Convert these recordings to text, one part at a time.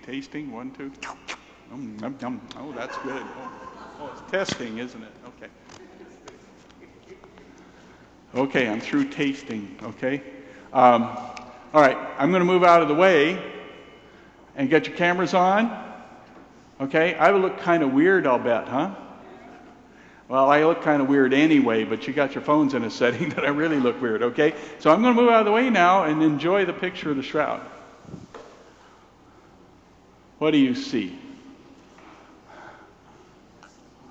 tasting, 1, 2. Nom, nom. Oh, that's good. Oh, it's testing, isn't it? Okay. Okay, I'm through tasting, okay? All right, I'm going to move out of the way and get your cameras on. Okay, I would look kind of weird, I'll bet, huh? Well, I look kind of weird anyway, but you got your phones in a setting that I really look weird, okay? So I'm going to move out of the way now and enjoy the picture of the shroud. What do you see?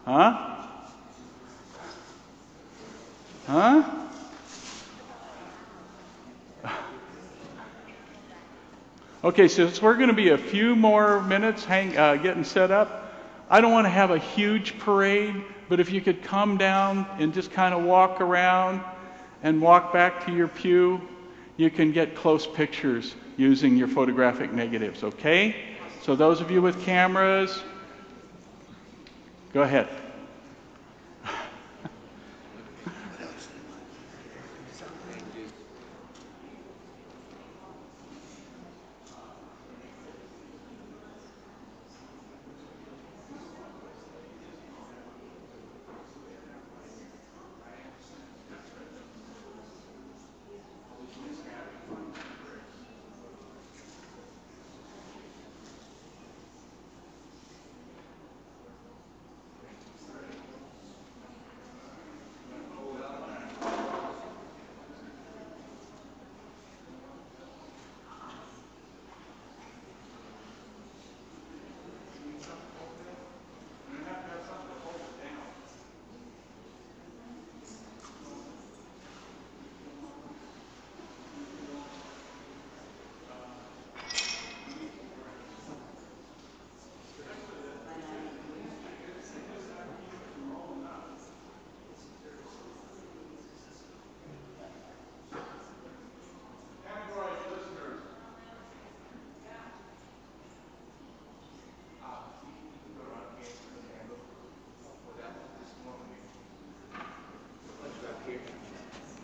Huh? Huh? Okay, so we're going to be a few more minutes getting set up. I don't want to have a huge parade, but if you could come down and just kind of walk around and walk back to your pew, you can get close pictures using your photographic negatives, okay? So those of you with cameras, go ahead.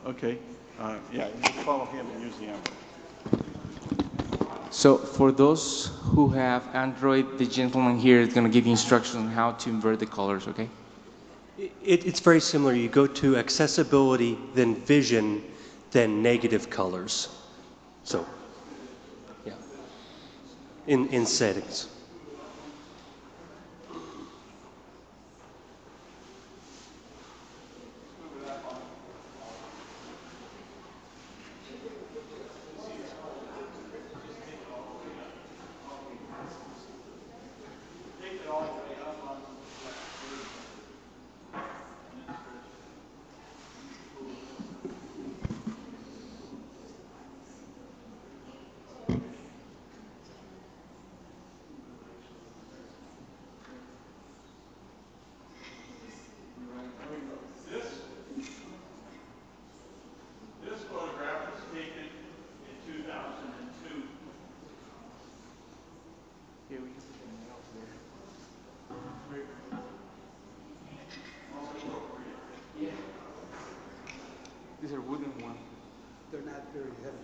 Okay. Yeah, just follow him and use the envelope. So for those who have Android, the gentleman here is going to give you instructions on how to invert the colors, okay? It's very similar. You go to accessibility, then vision, then negative colors. So, yeah, in settings. This photograph was taken in 2002. Here we can put the nails there. Yeah. These are wooden ones. They're not very heavy.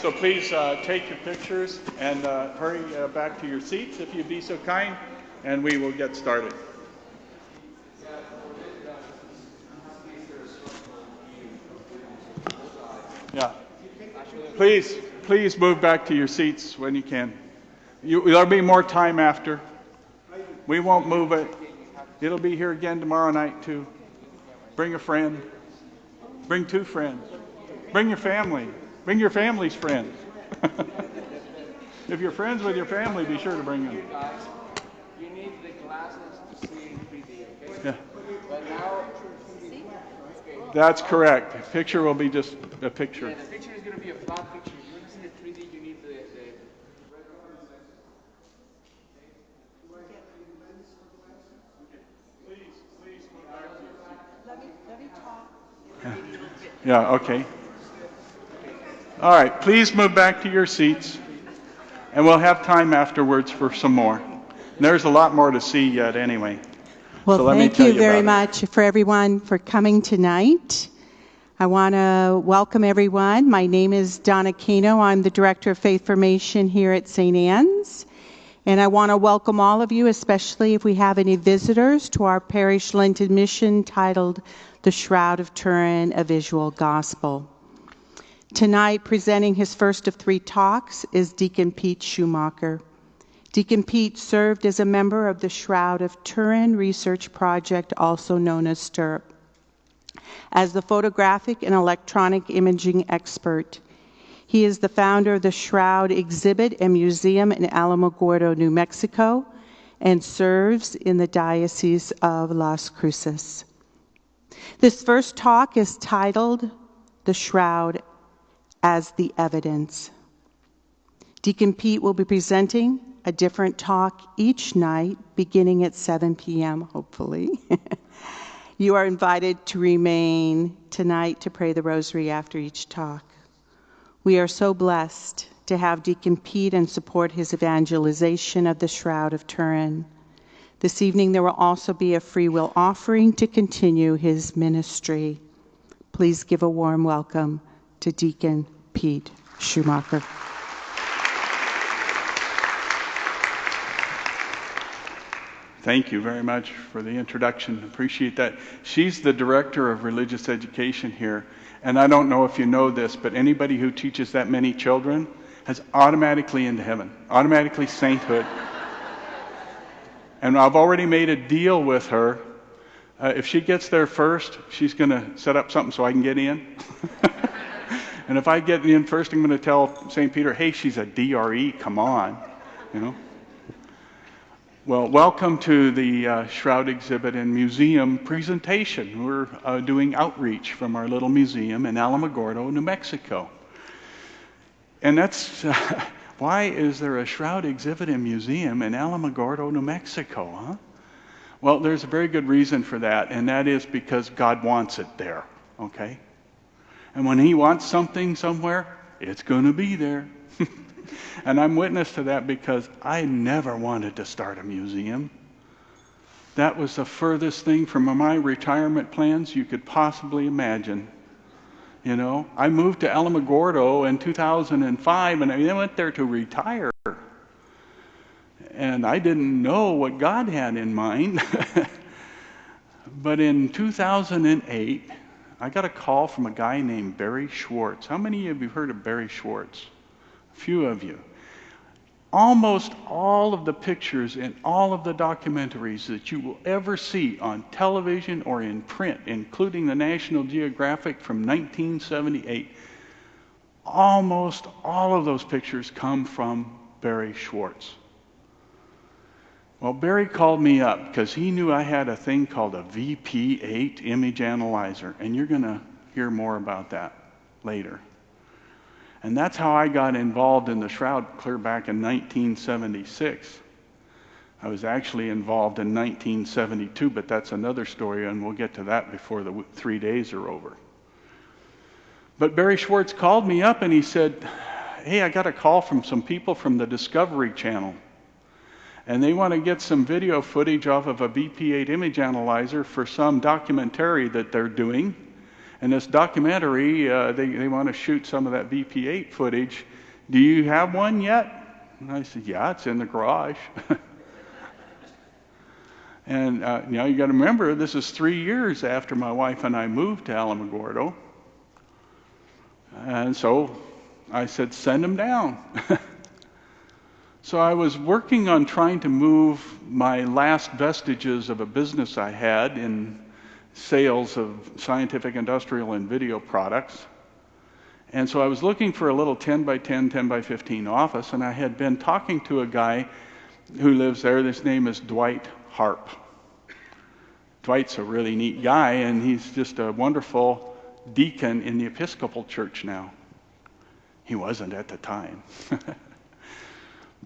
So please take your pictures and hurry back to your seats if you'd be so kind, and we will get started. Yeah. Please move back to your seats when you can. There'll be more time after. We won't move it. It'll be here again tomorrow night too. Bring a friend. Bring 2 friends. Bring your family. Bring your family's friends. If you're friends with your family, be sure to bring them. You need the glasses to see in 3D, okay? Yeah. But now, That's correct. A picture will be just a picture. the picture is going to be a flat picture. If you want to see the 3D, you need the Yeah, okay. All right, please move back to your seats, and we'll have time afterwards for some more. And there's a lot more to see yet anyway. Well, So let me thank tell you you very about much for everyone for coming tonight. I want to welcome everyone. My name is Donna Kino. I'm the Director of Faith Formation here at St. Anne's. And I want to welcome all of you, especially if we have any visitors, to our Parish Lenten mission titled The Shroud of Turin, a Visual Gospel. Tonight, presenting his first of 3 talks is Deacon Pete Schumacher. Deacon Pete served as a member of the Shroud of Turin Research Project, also known as STIRP. As the photographic and electronic imaging expert, he is the founder of the Shroud exhibit and museum in Alamogordo, New Mexico, and serves in the Diocese of Las Cruces. This first talk is titled The Shroud as the Evidence. Deacon Pete will be presenting a different talk each night, beginning at 7 p.m., hopefully. You are invited to remain tonight to pray the rosary after each talk. We are so blessed to have Deacon Pete and support his evangelization of the Shroud of Turin. This evening there will also be a free will offering to continue his ministry. Please give a warm welcome to Deacon Pete Schumacher. Thank you very much for the introduction. Appreciate that. She's the Director of Religious Education here. And I don't know if you know this, but anybody who teaches that many children has automatically into heaven, automatically sainthood. And I've already made a deal with her. If she gets there first, she's going to set up something so I can get in. And if I get in first, I'm going to tell St. Peter, hey, she's a DRE, come on, you know. Well, welcome to the Shroud exhibit and museum presentation. We're doing outreach from our little museum in Alamogordo, New Mexico. And that's, why is there a Shroud exhibit and museum in Alamogordo, New Mexico, huh? Well, there's a very good reason for that, and that is because God wants it there, okay? And when He wants something somewhere, it's going to be there. And I'm witness to that because I never wanted to start a museum. That was the furthest thing from my retirement plans you could possibly imagine. You know, I moved to Alamogordo in 2005, and I went there to retire. And I didn't know what God had in mind. But in 2008, I got a call from a guy named Barry Schwartz. How many of you have heard of Barry Schwartz? A few of you. Almost all of the pictures in all of the documentaries that you will ever see on television or in print, including the National Geographic from 1978, almost all of those pictures come from Barry Schwartz. Well, Barry called me up because he knew I had a thing called a VP8 image analyzer, and you're going to hear more about that later. And that's how I got involved in the Shroud clear back in 1976. I was actually involved in 1972, but that's another story, and we'll get to that before the 3 days are over. But Barry Schwartz called me up and he said, hey, I got a call from some people from the Discovery Channel, and they want to get some video footage off of a VP8 image analyzer for some documentary that they're doing. And this documentary, they want to shoot some of that VP8 footage. Do you have one yet? And I said, yeah, it's in the garage. And you got to remember, this is 3 years after my wife and I moved to Alamogordo. And so I said, send them down. So I was working on trying to move my last vestiges of a business I had in sales of scientific, industrial, and video products. And so I was looking for a little 10 by 10, 10 by 15 office, and I had been talking to a guy who lives there. His name is Dwight Harp. Dwight's a really neat guy, and he's just a wonderful deacon in the Episcopal Church now. He wasn't at the time.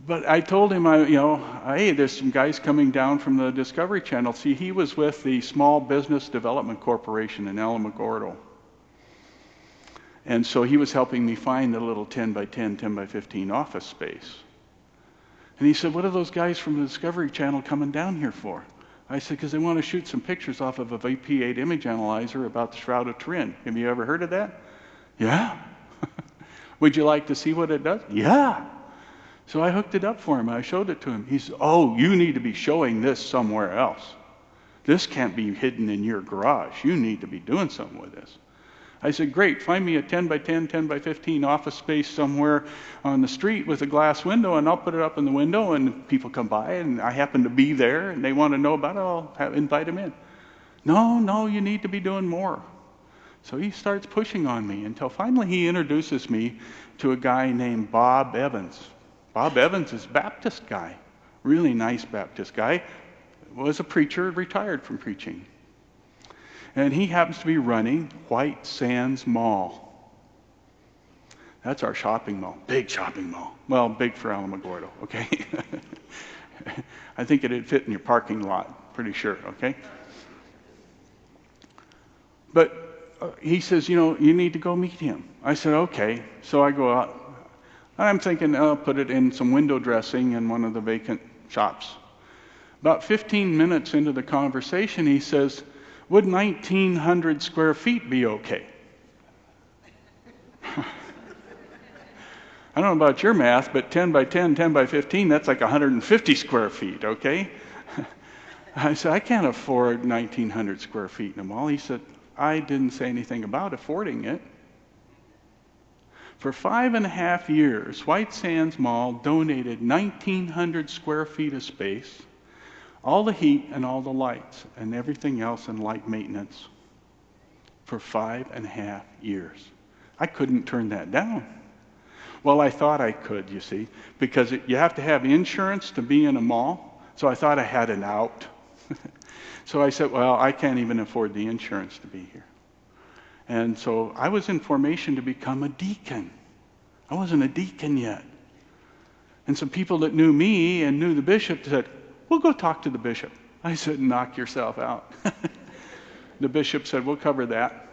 But I told him, hey, there's some guys coming down from the Discovery Channel. See, he was with the Small Business Development Corporation in Alamogordo. And so he was helping me find the little 10 by 10, 10 by 15 office space. And he said, what are those guys from the Discovery Channel coming down here for? I said, because they want to shoot some pictures off of a VP8 image analyzer about the Shroud of Turin. Have you ever heard of that? Yeah. Would you like to see what it does? Yeah. So I hooked it up for him. I showed it to him. He said, oh, you need to be showing this somewhere else. This can't be hidden in your garage. You need to be doing something with this. I said, great, find me a 10 by 10, 10 by 15 office space somewhere on the street with a glass window, and I'll put it up in the window, and people come by, and I happen to be there, and they want to know about it, I'll invite them in. No, you need to be doing more. So he starts pushing on me until finally he introduces me to a guy named Bob Evans. Bob Evans is a Baptist guy, really nice Baptist guy, was a preacher, retired from preaching. And he happens to be running White Sands Mall. That's our shopping mall, big shopping mall. Well, big for Alamogordo, okay? I think it'd fit in your parking lot, pretty sure, okay? But he says, you need to go meet him. I said, okay. So I go out. I'm thinking I'll put it in some window dressing in one of the vacant shops. About 15 minutes into the conversation, he says, would 1,900 square feet be okay? I don't know about your math, but 10 by 10, 10 by 15, that's like 150 square feet, okay? I said, I can't afford 1,900 square feet in a mall. He said, I didn't say anything about affording it. For 5.5 years, White Sands Mall donated 1,900 square feet of space, all the heat and all the lights and everything else and light maintenance for 5.5 years. I couldn't turn that down. Well, I thought I could, you see, because you have to have insurance to be in a mall. So I thought I had an out. So I said, well, I can't even afford the insurance to be here. And so I was in formation to become a deacon. I wasn't a deacon yet. And some people that knew me and knew the bishop said, we'll go talk to the bishop. I said, knock yourself out. The bishop said, we'll cover that.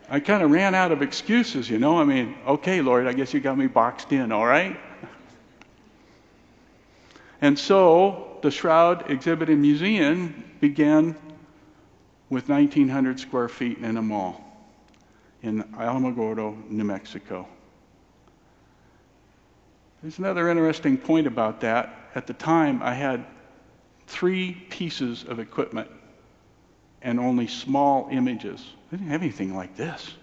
I kind of ran out of excuses, okay, Lord, I guess you got me boxed in, all right? And so the Shroud Exhibit and Museum began with 1,900 square feet in a mall in Alamogordo, New Mexico. There's another interesting point about that. At the time, I had 3 pieces of equipment and only small images. I didn't have anything like this.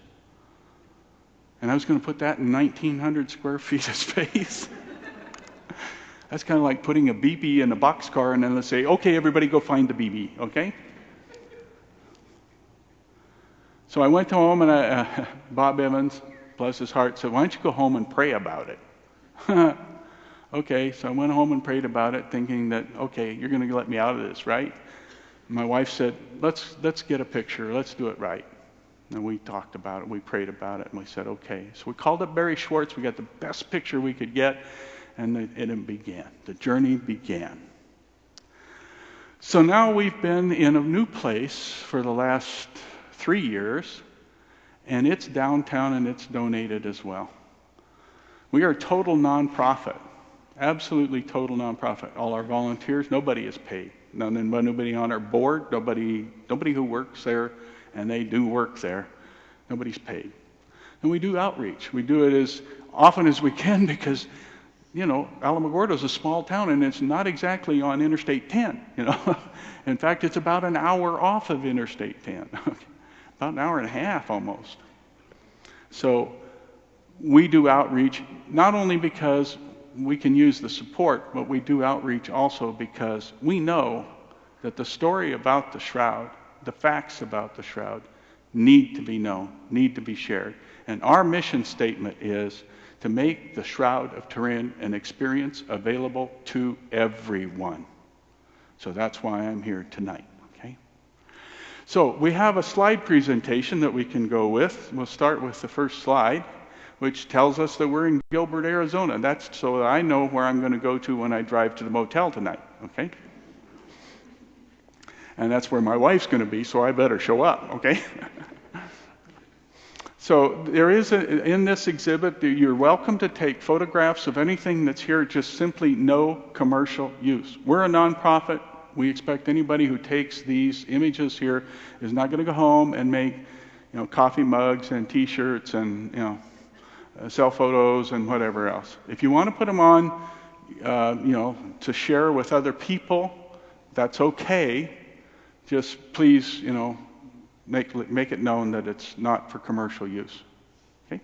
And I was going to put that in 1,900 square feet of space. That's kind of like putting a BB in a boxcar and then let's say, okay, everybody go find the BB, okay? So I went to home and Bob Evans, bless his heart, said, why don't you go home and pray about it? Okay, so I went home and prayed about it thinking that, okay, you're going to let me out of this, right? My wife said, let's get a picture, let's do it right. And we talked about it, we prayed about it, and we said, okay. So we called up Barry Schwartz, we got the best picture we could get, and it began. The journey began. So now we've been in a new place for the last 3 years, and it's downtown and it's donated as well. We are a total nonprofit, absolutely total nonprofit. All our volunteers, nobody is paid. Nobody on our board, nobody who works there, and they do work there. Nobody's paid. And we do outreach. We do it as often as we can because, Alamogordo is a small town and it's not exactly on Interstate 10, In fact, it's about an hour off of Interstate 10. About an hour and a half almost. So we do outreach not only because we can use the support, but we do outreach also because we know that the story about the shroud, the facts about the shroud, need to be known, need to be shared. And our mission statement is to make the Shroud of Turin an experience available to everyone. So that's why I'm here tonight, okay? So we have a slide presentation that we can go with. We'll start with the first slide, which tells us that we're in Gilbert, Arizona. That's so that I know where I'm going to go to when I drive to the motel tonight, okay? And that's where my wife's going to be, so I better show up, okay? So there is, in this exhibit, you're welcome to take photographs of anything that's here, just simply no commercial use. We're a nonprofit. We expect anybody who takes these images here is not going to go home and make, coffee mugs and T-shirts and, sell photos and whatever else. If you want to put them on, to share with other people, that's okay. Just please, make it known that it's not for commercial use. Okay?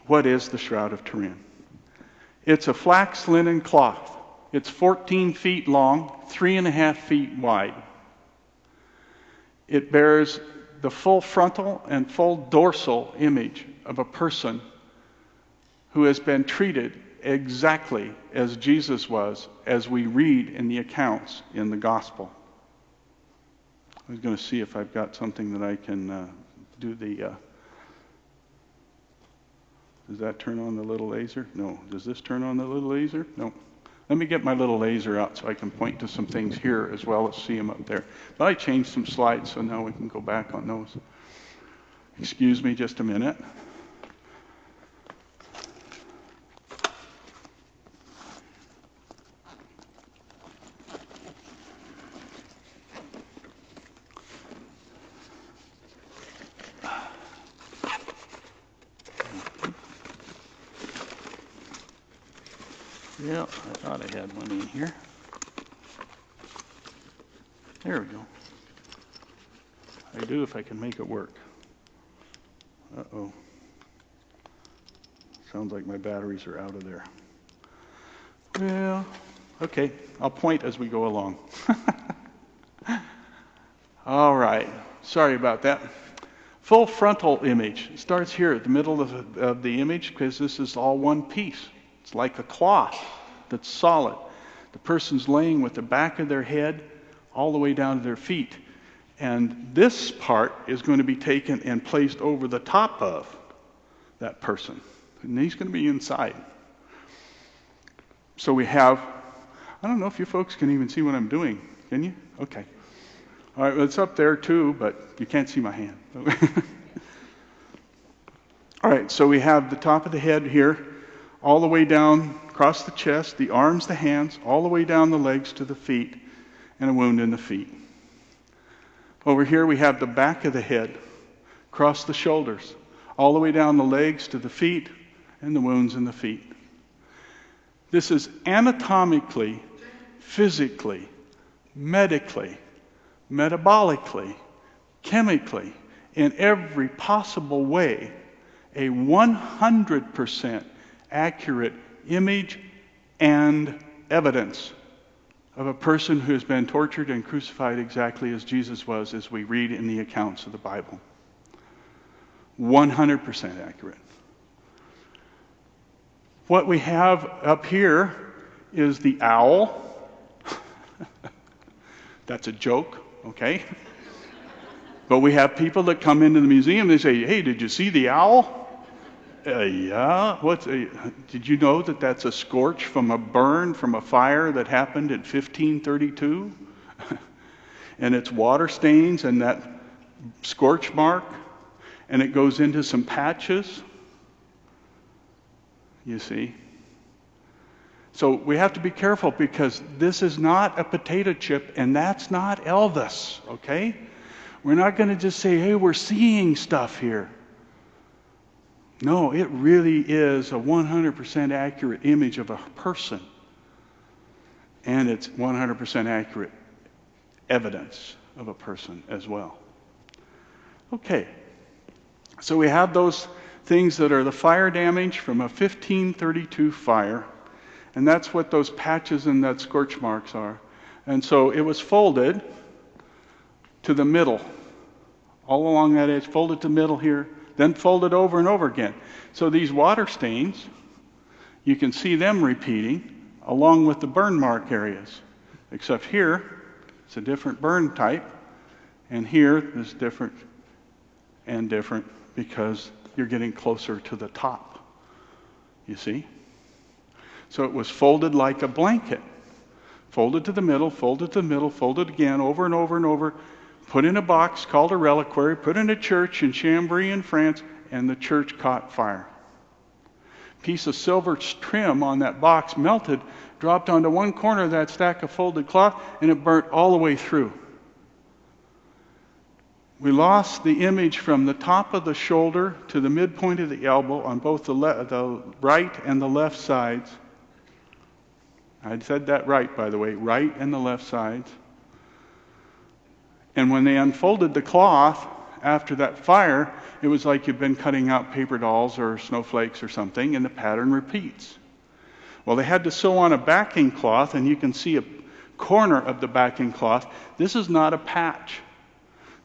What is the Shroud of Turin? It's a flax linen cloth. It's 14 feet long, 3.5 feet wide. It bears the full frontal and full dorsal image of a person who has been treated exactly as Jesus was, as we read in the accounts in the gospel. I was going to see if I've got something that I can do the... Does that turn on the little laser? No. Does this turn on the little laser? No. Let me get my little laser out so I can point to some things here as well as see them up there. But I changed some slides, so now we can go back on those. Excuse me just a minute. Yeah, I thought I had one in here. There we go. I do if I can make it work. Uh-oh. Sounds like my batteries are out of there. Well, okay. I'll point as we go along. All right. Sorry about that. Full frontal image. It starts here at the middle of the image because this is all one piece. It's like a cloth that's solid. The person's laying with the back of their head all the way down to their feet. And this part is going to be taken and placed over the top of that person. And he's going to be inside. So we have, I don't know if you folks can even see what I'm doing. Can you? Okay. All right, well, it's up there too, but you can't see my hand. All right, so we have the top of the head here, all the way down across the chest, the arms, the hands, all the way down the legs to the feet, and a wound in the feet. Over here we have the back of the head, across the shoulders, all the way down the legs to the feet, and the wounds in the feet. This is anatomically, physically, medically, metabolically, chemically, in every possible way, a 100% accurate image and evidence of a person who has been tortured and crucified exactly as Jesus was, as we read in the accounts of the Bible. 100% accurate. What we have up here is the owl. That's a joke, okay? But we have people that come into the museum, they say, hey, did you see the owl? Yeah. Did you know that that's a scorch from a burn from a fire that happened in 1532? And it's water stains and that scorch mark, and it goes into some patches. You see? So we have to be careful because this is not a potato chip and that's not Elvis, okay? We're not going to just say, hey, we're seeing stuff here. No, it really is a 100% accurate image of a person. And it's 100% accurate evidence of a person as well. Okay, so we have those things that are the fire damage from a 1532 fire, and that's what those patches and that scorch marks are. And so it was folded to the middle, all along that edge, folded to the middle here, then folded over and over again. So these water stains, you can see them repeating along with the burn mark areas, except here it's a different burn type, and here is different and different because you're getting closer to the top, you see? So it was folded like a blanket, folded to the middle, folded to the middle, folded again over and over and over, put in a box called a reliquary, put in a church in Chambry in France, and the church caught fire. Piece of silver trim on that box melted, dropped onto one corner of that stack of folded cloth, and it burnt all the way through. We lost the image from the top of the shoulder to the midpoint of the elbow on both the right and the left sides. I said that right, by the way, right and the left sides. And when they unfolded the cloth after that fire, it was like you've been cutting out paper dolls or snowflakes or something, and the pattern repeats. Well, they had to sew on a backing cloth, and you can see a corner of the backing cloth. This is not a patch.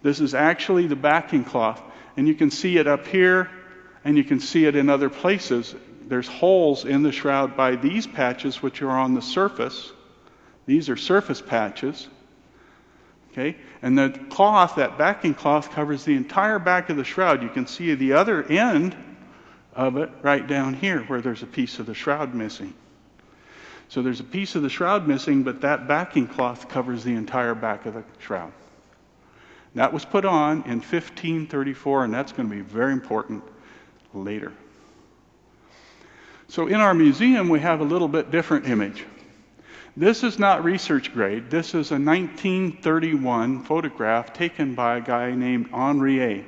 This is actually the backing cloth, and you can see it up here, and you can see it in other places. There's holes in the shroud by these patches, which are on the surface. These are surface patches. Okay, and the cloth, that backing cloth, covers the entire back of the shroud. You can see the other end of it right down here where there's a piece of the shroud missing. So there's a piece of the shroud missing, but that backing cloth covers the entire back of the shroud. That was put on in 1534, and that's going to be very important later. So in our museum, we have a little bit different image. This is not research grade. This is a 1931 photograph taken by a guy named Henriet.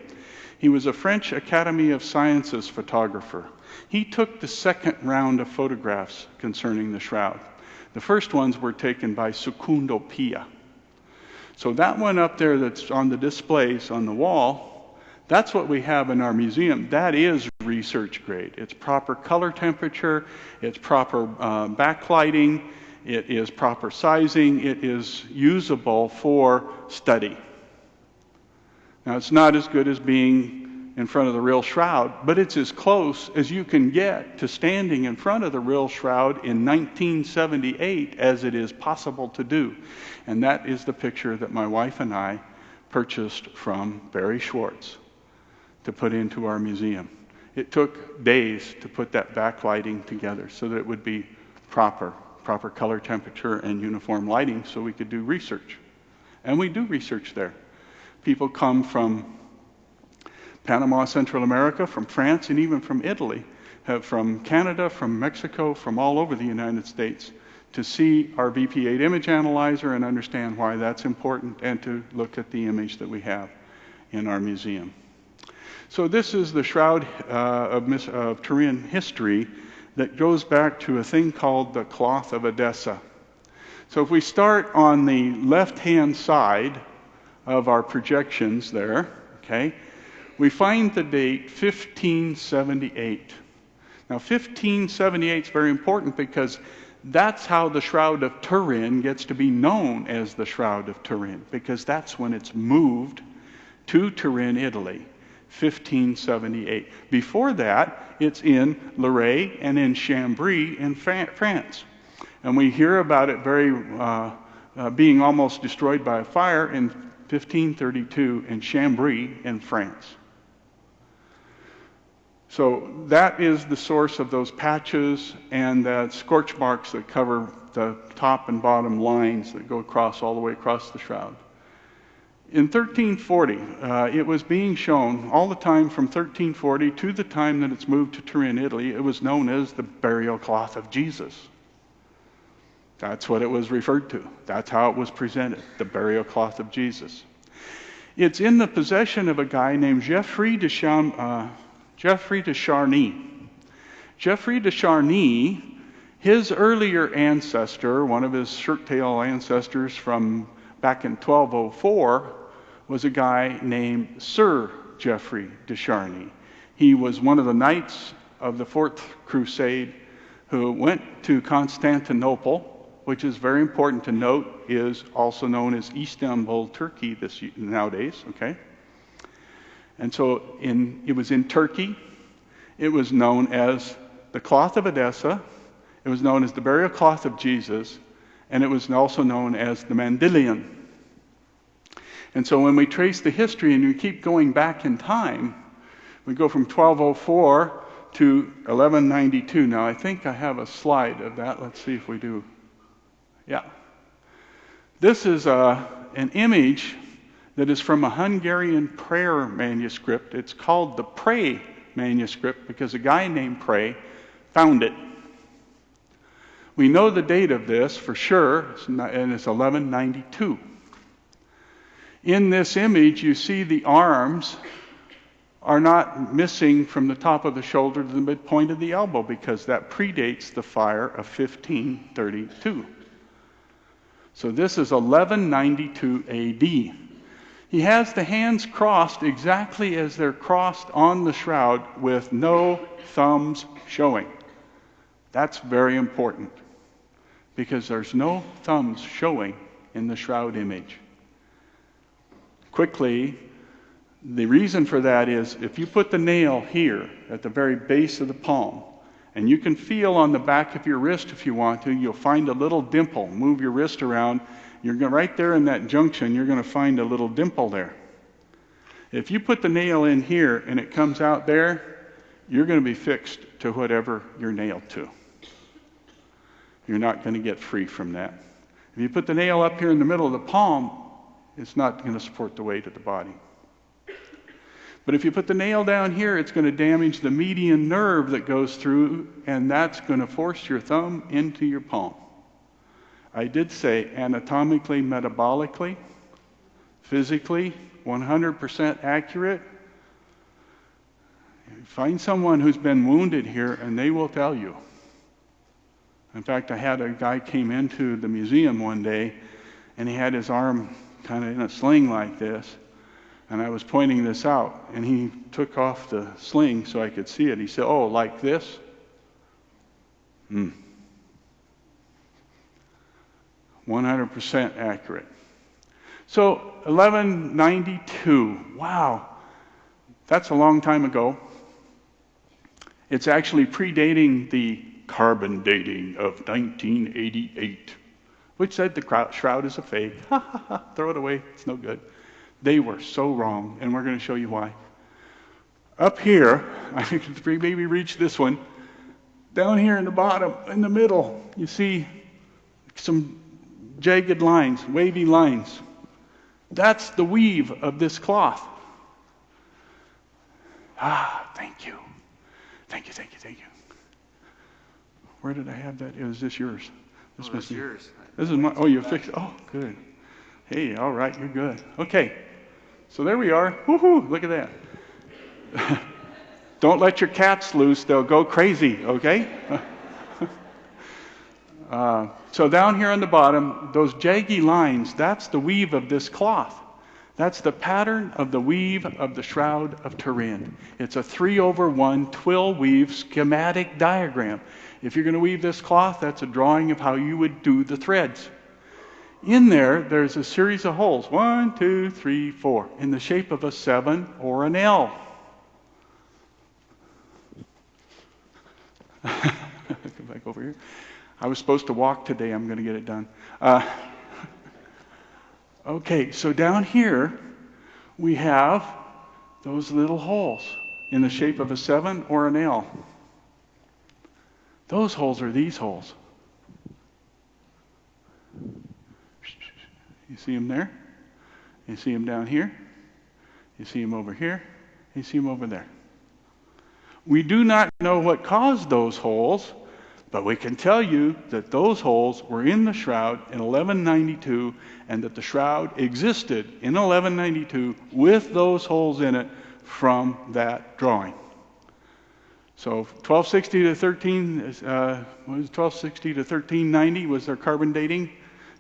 He was a French Academy of Sciences photographer. He took the second round of photographs concerning the shroud. The first ones were taken by Secundo Pia. So that one up there that's on the displays on the wall, that's what we have in our museum. That is research grade. It's proper color temperature, it's proper backlighting, it is proper sizing, it is usable for study. Now, it's not as good as being in front of the real shroud, but it's as close as you can get to standing in front of the real shroud in 1978 as it is possible to do. And that is the picture that my wife and I purchased from Barry Schwartz to put into our museum. It took days to put that backlighting together so that it would be proper color temperature and uniform lighting so we could do research. And we do research there. People come from Panama, Central America, from France, and even from Italy, from Canada, from Mexico, from all over the United States to see our VP8 image analyzer and understand why that's important and to look at the image that we have in our museum. So this is the Shroud of Turin history that goes back to a thing called the Cloth of Edessa. So if we start on the left-hand side of our projections there, okay, we find the date 1578. Now 1578 is very important because that's how the Shroud of Turin gets to be known as the Shroud of Turin, because that's when it's moved to Turin, Italy, 1578. Before that, it's in Lorraine and in Chambry in France. And we hear about it being almost destroyed by a fire in 1532 in Chambry in France. So that is the source of those patches and the scorch marks that cover the top and bottom lines that go across all the way across the shroud. In 1340, it was being shown all the time from 1340 to the time that it's moved to Turin, Italy. It was known as the burial cloth of Jesus. That's what it was referred to. That's how it was presented, the burial cloth of Jesus. It's in the possession of a guy named Geoffrey de Charny. Geoffrey de Charny, his earlier ancestor, one of his shirt-tail ancestors from back in 1204, was a guy named Sir Geoffrey de Charny. He was one of the knights of the Fourth Crusade who went to Constantinople, which is very important to note, is also known as Istanbul, Turkey nowadays, okay? And so it was in Turkey. It was known as the cloth of Edessa. It was known as the burial cloth of Jesus. And it was also known as the Mandylion. And so when we trace the history and we keep going back in time, we go from 1204 to 1192. Now, I think I have a slide of that. Let's see if we do. Yeah. This is an image that is from a Hungarian prayer manuscript. It's called the Pray manuscript because a guy named Pray found it. We know the date of this for sure, and it's 1192. In this image, you see the arms are not missing from the top of the shoulder to the midpoint of the elbow because that predates the fire of 1532. So this is 1192 AD. He has the hands crossed exactly as they're crossed on the shroud with no thumbs showing. That's very important because there's no thumbs showing in the shroud image. Quickly, the reason for that is if you put the nail here at the very base of the palm, and you can feel on the back of your wrist if you want to, you'll find a little dimple. Move your wrist around. Right there in that junction, you're going to find a little dimple there. If you put the nail in here and it comes out there, you're going to be fixed to whatever you're nailed to. You're not going to get free from that. If you put the nail up here in the middle of the palm, it's not going to support the weight of the body. But if you put the nail down here, it's going to damage the median nerve that goes through, and that's going to force your thumb into your palm. I did say anatomically, metabolically, physically, 100% accurate. Find someone who's been wounded here, and they will tell you. In fact, I had a guy came into the museum one day, and he had his arm kind of in a sling like this. And I was pointing this out, and he took off the sling so I could see it. He said, "Oh, like this?" 100% accurate. So 1192, wow, that's a long time ago. It's actually predating the carbon dating of 1988, which said the shroud is a fake. Ha ha ha, throw it away, it's no good. They were so wrong, and we're going to show you why. Up here, I think maybe reach this one. Down here in the bottom, in the middle, you see some jagged lines, wavy lines. That's the weave of this cloth. Thank you. Thank you, thank you, thank you. Where did I have that? Is this yours? This that's yours. This is my, oh, you fixed it. Oh, good. Hey, all right, you're good. Okay, so there we are. Woohoo, look at that. Don't let your cats loose, they'll go crazy, okay? So down here on the bottom, those jaggy lines, that's the weave of this cloth. That's the pattern of the weave of the Shroud of Turin. It's a 3/1 twill weave schematic diagram. If you're going to weave this cloth, that's a drawing of how you would do the threads. In there, there's a series of holes, 1, 2, 3, 4, in the shape of a 7 or an L. Come back over here. I was supposed to walk today. I'm going to get it done. Okay, so down here, we have those little holes in the shape of a 7 or an L. Those holes are these holes. You see them there? You see them down here? You see them over here? You see them over there. We do not know what caused those holes, But we can tell you that those holes were in the shroud in 1192, and that the shroud existed in 1192 with those holes in it from that drawing. So 1260 to 1390 was their carbon dating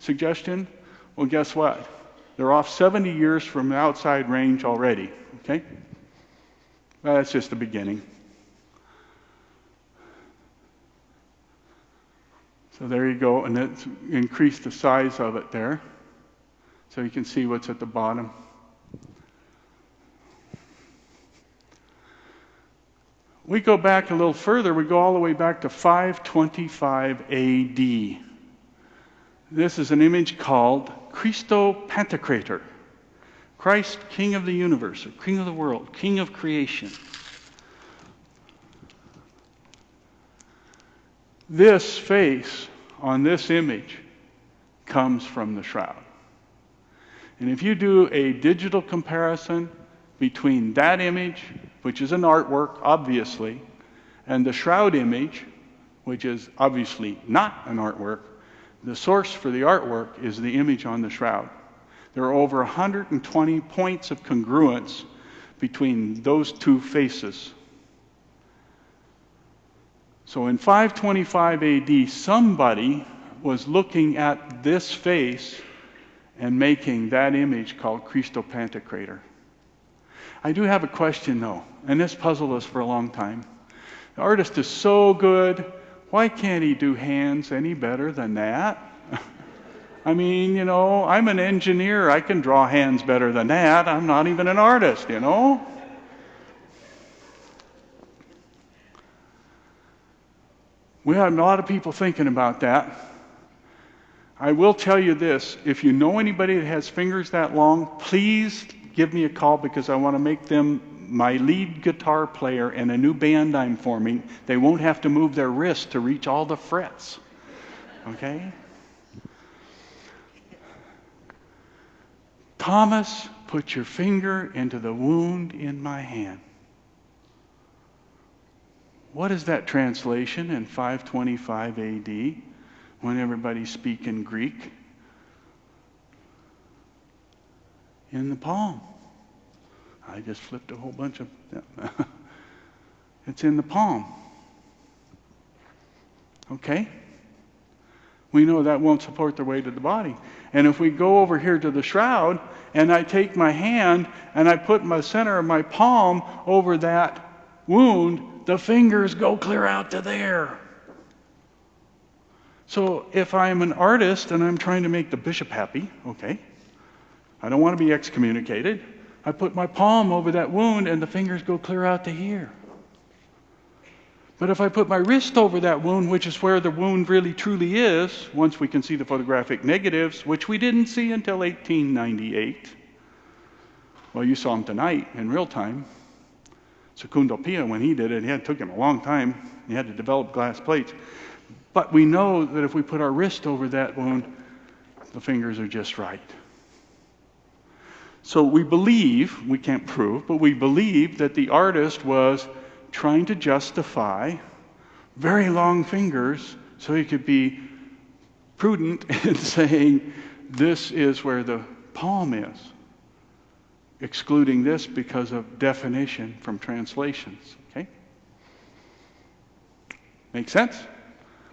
suggestion. Well, guess what? They're off 70 years from the outside range already. Okay? Well, that's just the beginning. So there you go, and it's increased the size of it there. So you can see what's at the bottom. We go back a little further. We go all the way back to 525 AD. This is an image called Christo Pantocrator. Christ, King of the universe, or King of the world, King of creation. This face on this image comes from the shroud. And if you do a digital comparison between that image, which is an artwork, obviously, and the shroud image, which is obviously not an artwork, the source for the artwork is the image on the shroud. There are over 120 points of congruence between those two faces. So in 525 AD, somebody was looking at this face and making that image called Christo Pantocrator. I do have a question though, and this puzzled us for a long time. The artist is so good, why can't he do hands any better than that? I mean, I'm an engineer, I can draw hands better than that. I'm not even an artist, We have a lot of people thinking about that. I will tell you this, if you know anybody that has fingers that long, please give me a call, because I want to make them my lead guitar player in a new band I'm forming. They won't have to move their wrist to reach all the frets. Okay? Thomas, put your finger into the wound in my hand. What is that translation in 525 AD when everybody's speaking Greek? In the palm. I just flipped a whole bunch of... It's in the palm. Okay? We know that won't support the weight of the body. And if we go over here to the shroud, and I take my hand, and I put my center of my palm over that wound, the fingers go clear out to there. So if I'm an artist and I'm trying to make the bishop happy, okay, I don't want to be excommunicated, I put my palm over that wound and the fingers go clear out to here. But if I put my wrist over that wound, which is where the wound really truly is, once we can see the photographic negatives, which we didn't see until 1898. Well, you saw them tonight in real time. Secundo Pia, when he did it, it took him a long time. He had to develop glass plates. But we know that if we put our wrist over that wound, the fingers are just right. So we believe, we can't prove, but we believe that the artist was trying to justify very long fingers so he could be prudent in saying this is where the palm is, excluding this because of definition from translations. Okay? Make sense?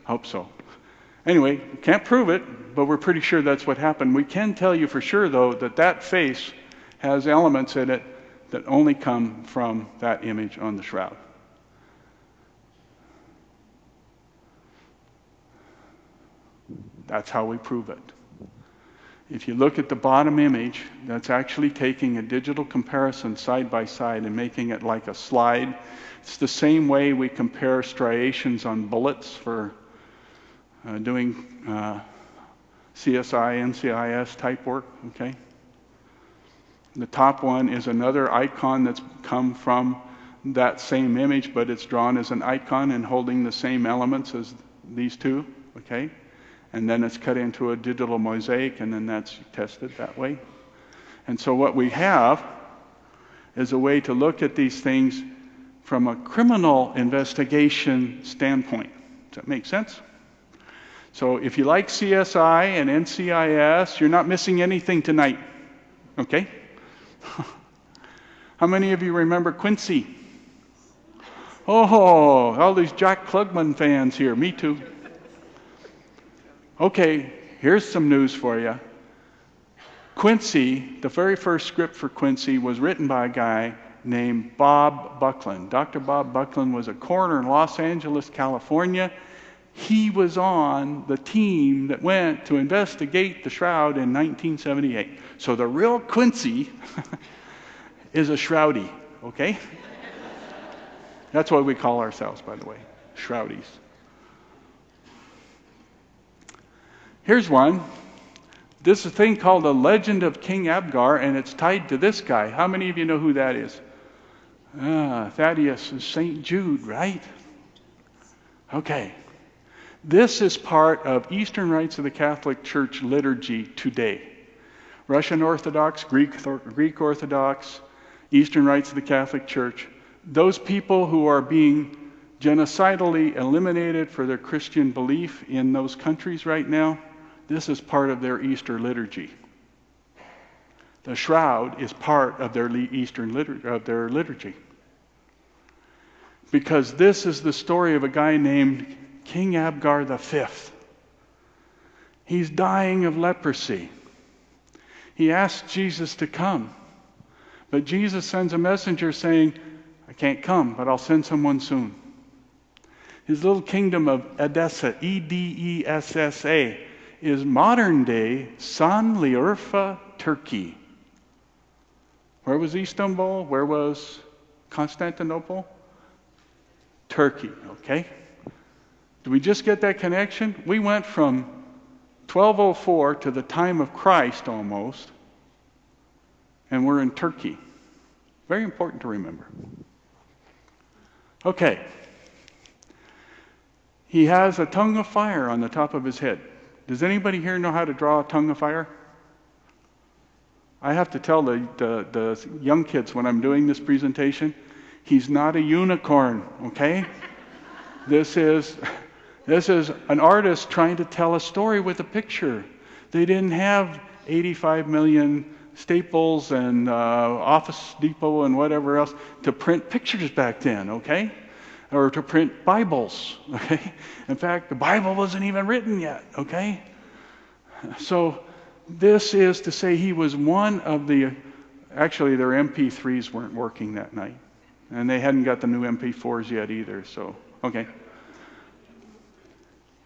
Hope so. Anyway, can't prove it, but we're pretty sure that's what happened. We can tell you for sure, though, that that face has elements in it that only come from that image on the shroud. That's how we prove it. If you look at the bottom image, that's actually taking a digital comparison side by side and making it like a slide. It's the same way we compare striations on bullets for doing CSI, NCIS type work, okay? The top one is another icon that's come from that same image, but it's drawn as an icon and holding the same elements as these two, okay? And then it's cut into a digital mosaic, and then that's tested that way. And so what we have is a way to look at these things from a criminal investigation standpoint. Does that make sense? So if you like CSI and NCIS, you're not missing anything tonight. Okay? How many of you remember Quincy? Oh, all these Jack Klugman fans here. Me too. Okay, here's some news for you. Quincy, the very first script for Quincy was written by a guy named Bob Buckland. Dr. Bob Buckland was a coroner in Los Angeles, California. He was on the team that went to investigate the Shroud in 1978. So the real Quincy is a Shroudy, okay? That's what we call ourselves, by the way, Shroudies. Here's one. This is a thing called The Legend of King Abgar, and it's tied to this guy. How many of you know who that is? Thaddeus is St. Jude, right? Okay. This is part of Eastern Rites of the Catholic Church liturgy today. Russian Orthodox, Greek Orthodox, Eastern Rites of the Catholic Church. Those people who are being genocidally eliminated for their Christian belief in those countries right now, this is part of their Easter liturgy. The Shroud is part of their liturgy. Because this is the story of a guy named King Abgar V. He's dying of leprosy. He asks Jesus to come. But Jesus sends a messenger saying, I can't come, but I'll send someone soon. His little kingdom of Edessa, Edessa, is modern-day Sanliurfa, Turkey. Where was Istanbul? Where was Constantinople? Turkey, okay? Did we just get that connection? We went from 1204 to the time of Christ almost, and we're in Turkey. Very important to remember. Okay. He has a tongue of fire on the top of his head. Does anybody here know how to draw a tongue of fire? I have to tell the young kids when I'm doing this presentation, he's not a unicorn, okay? This is an artist trying to tell a story with a picture. They didn't have 85 million Staples and Office Depot and whatever else to print pictures back then, okay? Or to print Bibles, okay? In fact, the Bible wasn't even written yet, okay? So this is to say he was one of actually their MP3s weren't working that night. And they hadn't got the new MP4s yet either, so, okay.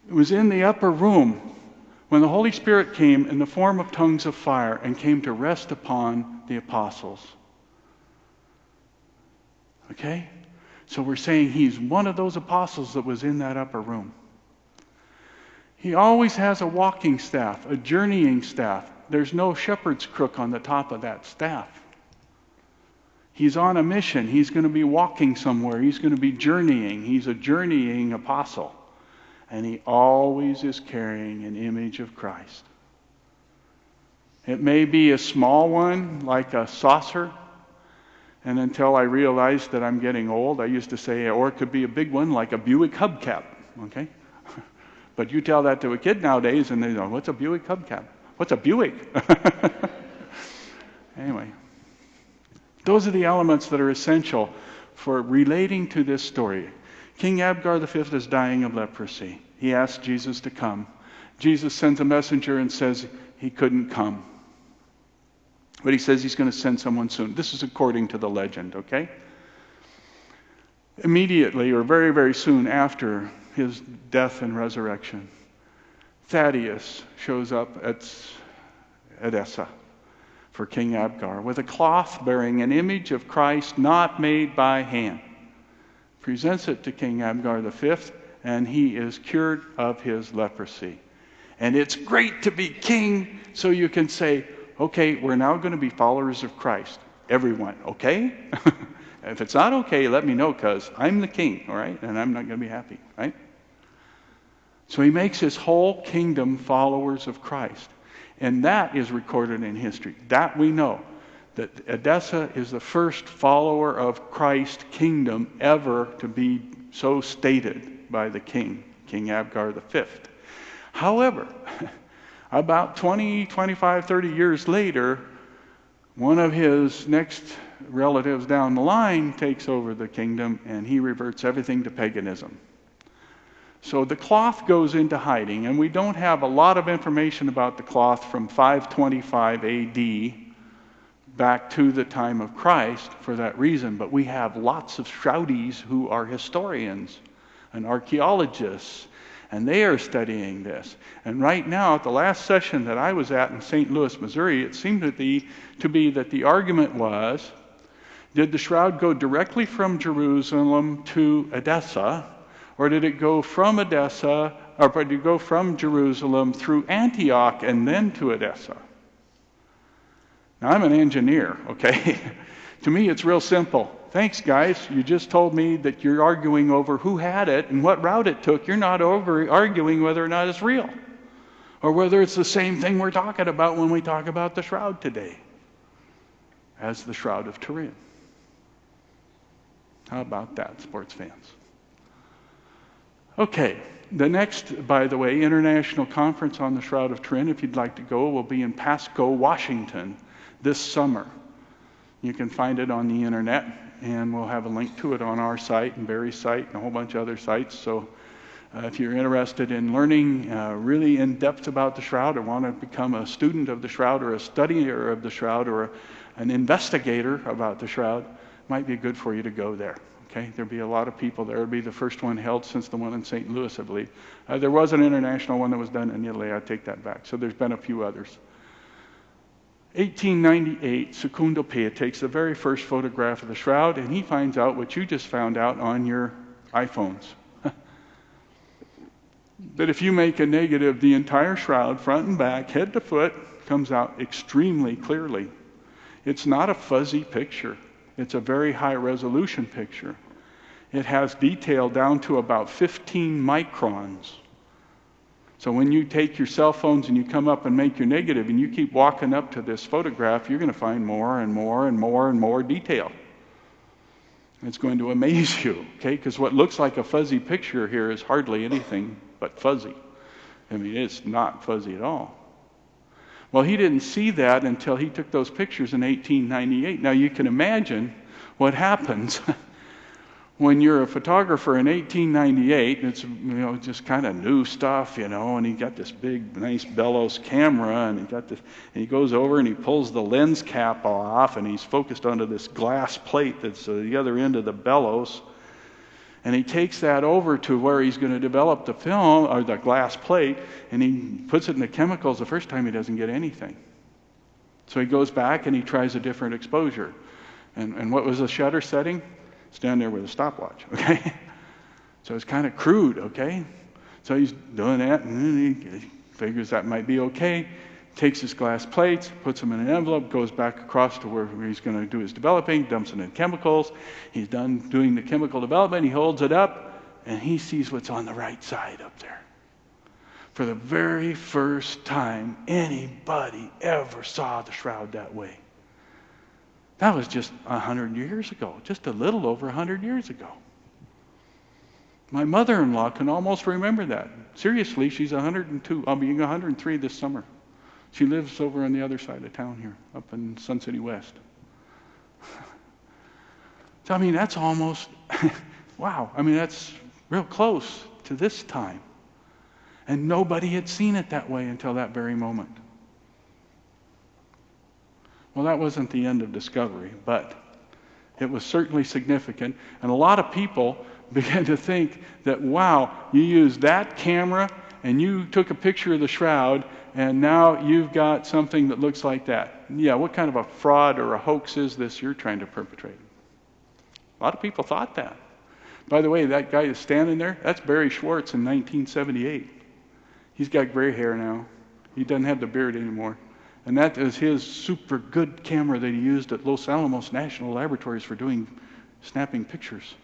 It was in the upper room when the Holy Spirit came in the form of tongues of fire and came to rest upon the apostles. Okay? So we're saying he's one of those apostles that was in that upper room. He always has a walking staff, a journeying staff. There's no shepherd's crook on the top of that staff. He's on a mission. He's going to be walking somewhere. He's going to be journeying. He's a journeying apostle. And he always is carrying an image of Christ. It may be a small one, like a saucer. And until I realized that I'm getting old, I used to say, or it could be a big one, like a Buick hubcap. Okay? But you tell that to a kid nowadays, and they go, what's a Buick hubcap? What's a Buick? Anyway. Those are the elements that are essential for relating to this story. King Abgar V is dying of leprosy. He asks Jesus to come. Jesus sends a messenger and says he couldn't come. But he says he's going to send someone soon. This is according to the legend, okay? Immediately, or very, very soon after his death and resurrection, Thaddeus shows up at Edessa for King Abgar with a cloth bearing an image of Christ not made by hand. Presents it to King Abgar V, and he is cured of his leprosy. And it's great to be king, so you can say, okay, we're now going to be followers of Christ. Everyone, okay? If it's not okay, let me know, because I'm the king, all right? And I'm not going to be happy, right? So he makes his whole kingdom followers of Christ. And that is recorded in history. That we know. That Edessa is the first follower of Christ's kingdom ever to be so stated by the king, King Abgar V. However, about 20, 25, 30 years later, one of his next relatives down the line takes over the kingdom, and he reverts everything to paganism. So the cloth goes into hiding, and we don't have a lot of information about the cloth from 525 AD back to the time of Christ for that reason, but we have lots of Shroudies who are historians and archaeologists, and they are studying this. And right now, at the last session that I was at in St. Louis, Missouri, it seemed to be that the argument was, did the shroud go directly from Jerusalem to Edessa, or did it go from Edessa, or did it go from Jerusalem through Antioch and then to Edessa? Now, I'm an engineer, okay? To me, it's real simple. Thanks, guys. You just told me that you're arguing over who had it and what route it took. You're not arguing whether or not it's real, or whether it's the same thing we're talking about when we talk about the shroud today as the Shroud of Turin. How about that, sports fans? Okay, the next, by the way, international conference on the Shroud of Turin, if you'd like to go, will be in Pasco, Washington this summer. You can find it on the internet, and we'll have a link to it on our site and Barry's site and a whole bunch of other sites. So if you're interested in learning really in depth about the Shroud, or want to become a student of the Shroud, or a studier of the Shroud, or an investigator about the Shroud, it might be good for you to go there. Okay, there'll be a lot of people there. It'll be the first one held since the one in St. Louis, I believe. There was an international one that was done in Italy. I take that back. So there's been a few others. 1898, Secondo Pia takes the very first photograph of the shroud, and he finds out what you just found out on your iPhones. That if you make a negative, the entire shroud, front and back, head to foot, comes out extremely clearly. It's not a fuzzy picture. It's a very high resolution picture. It has detail down to about 15 microns. So when you take your cell phones and you come up and make your negative and you keep walking up to this photograph, you're going to find more and more and more and more detail. It's going to amaze you, okay? Because what looks like a fuzzy picture here is hardly anything but fuzzy. I mean, it's not fuzzy at all. Well, he didn't see that until he took those pictures in 1898. Now, you can imagine what happens when you're a photographer in 1898. It's, just kind of new stuff, and he got this big, nice bellows camera, and he goes over and he pulls the lens cap off, and he's focused onto this glass plate that's at the other end of the bellows. And he takes that over to where he's going to develop the film, or the glass plate, and he puts it in the chemicals. The first time he doesn't get anything. So he goes back and he tries a different exposure. And what was the shutter setting? It's down there with a stopwatch, okay? So it's kind of crude, okay? So he's doing that, and he figures that might be okay. Takes his glass plates, puts them in an envelope, goes back across to where he's going to do his developing, dumps it in chemicals. He's done doing the chemical development. He holds it up, and he sees what's on the right side up there. For the very first time anybody ever saw the shroud that way. That was just 100 years ago, just a little over 100 years ago. My mother-in-law can almost remember that. Seriously, she's 102. I'll be 103 this summer. She lives over on the other side of town here, up in Sun City West. So, I mean, that's almost, wow. I mean, that's real close to this time. And nobody had seen it that way until that very moment. Well, that wasn't the end of discovery, but it was certainly significant. And a lot of people began to think that, wow, you used that camera and you took a picture of the shroud, and now you've got something that looks like that. Yeah, what kind of a fraud or a hoax is this you're trying to perpetrate? A lot of people thought that. By the way, that guy is standing there, that's Barry Schwartz in 1978. He's got gray hair now. He doesn't have the beard anymore. And that is his super good camera that he used at Los Alamos National Laboratories for snapping pictures.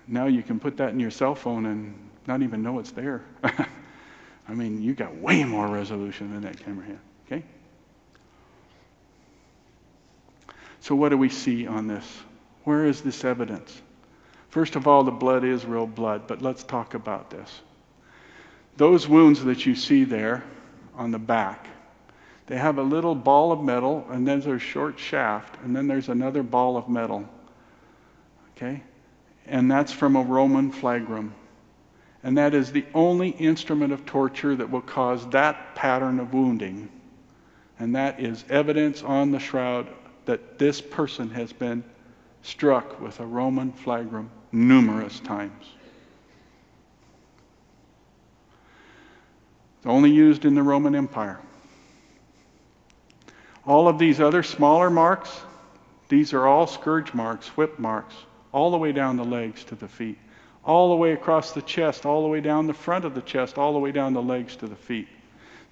Now you can put that in your cell phone and not even know it's there. I mean, you got way more resolution than that camera had, okay? So what do we see on this? Where is this evidence? First of all, the blood is real blood, but let's talk about this. Those wounds that you see there on the back, they have a little ball of metal, and then there's a short shaft, and then there's another ball of metal. Okay? And that's from a Roman flagrum. And that is the only instrument of torture that will cause that pattern of wounding. And that is evidence on the shroud that this person has been struck with a Roman flagrum numerous times. It's only used in the Roman Empire. All of these other smaller marks, these are all scourge marks, whip marks, all the way down the legs to the feet, all the way across the chest, all the way down the front of the chest, all the way down the legs to the feet.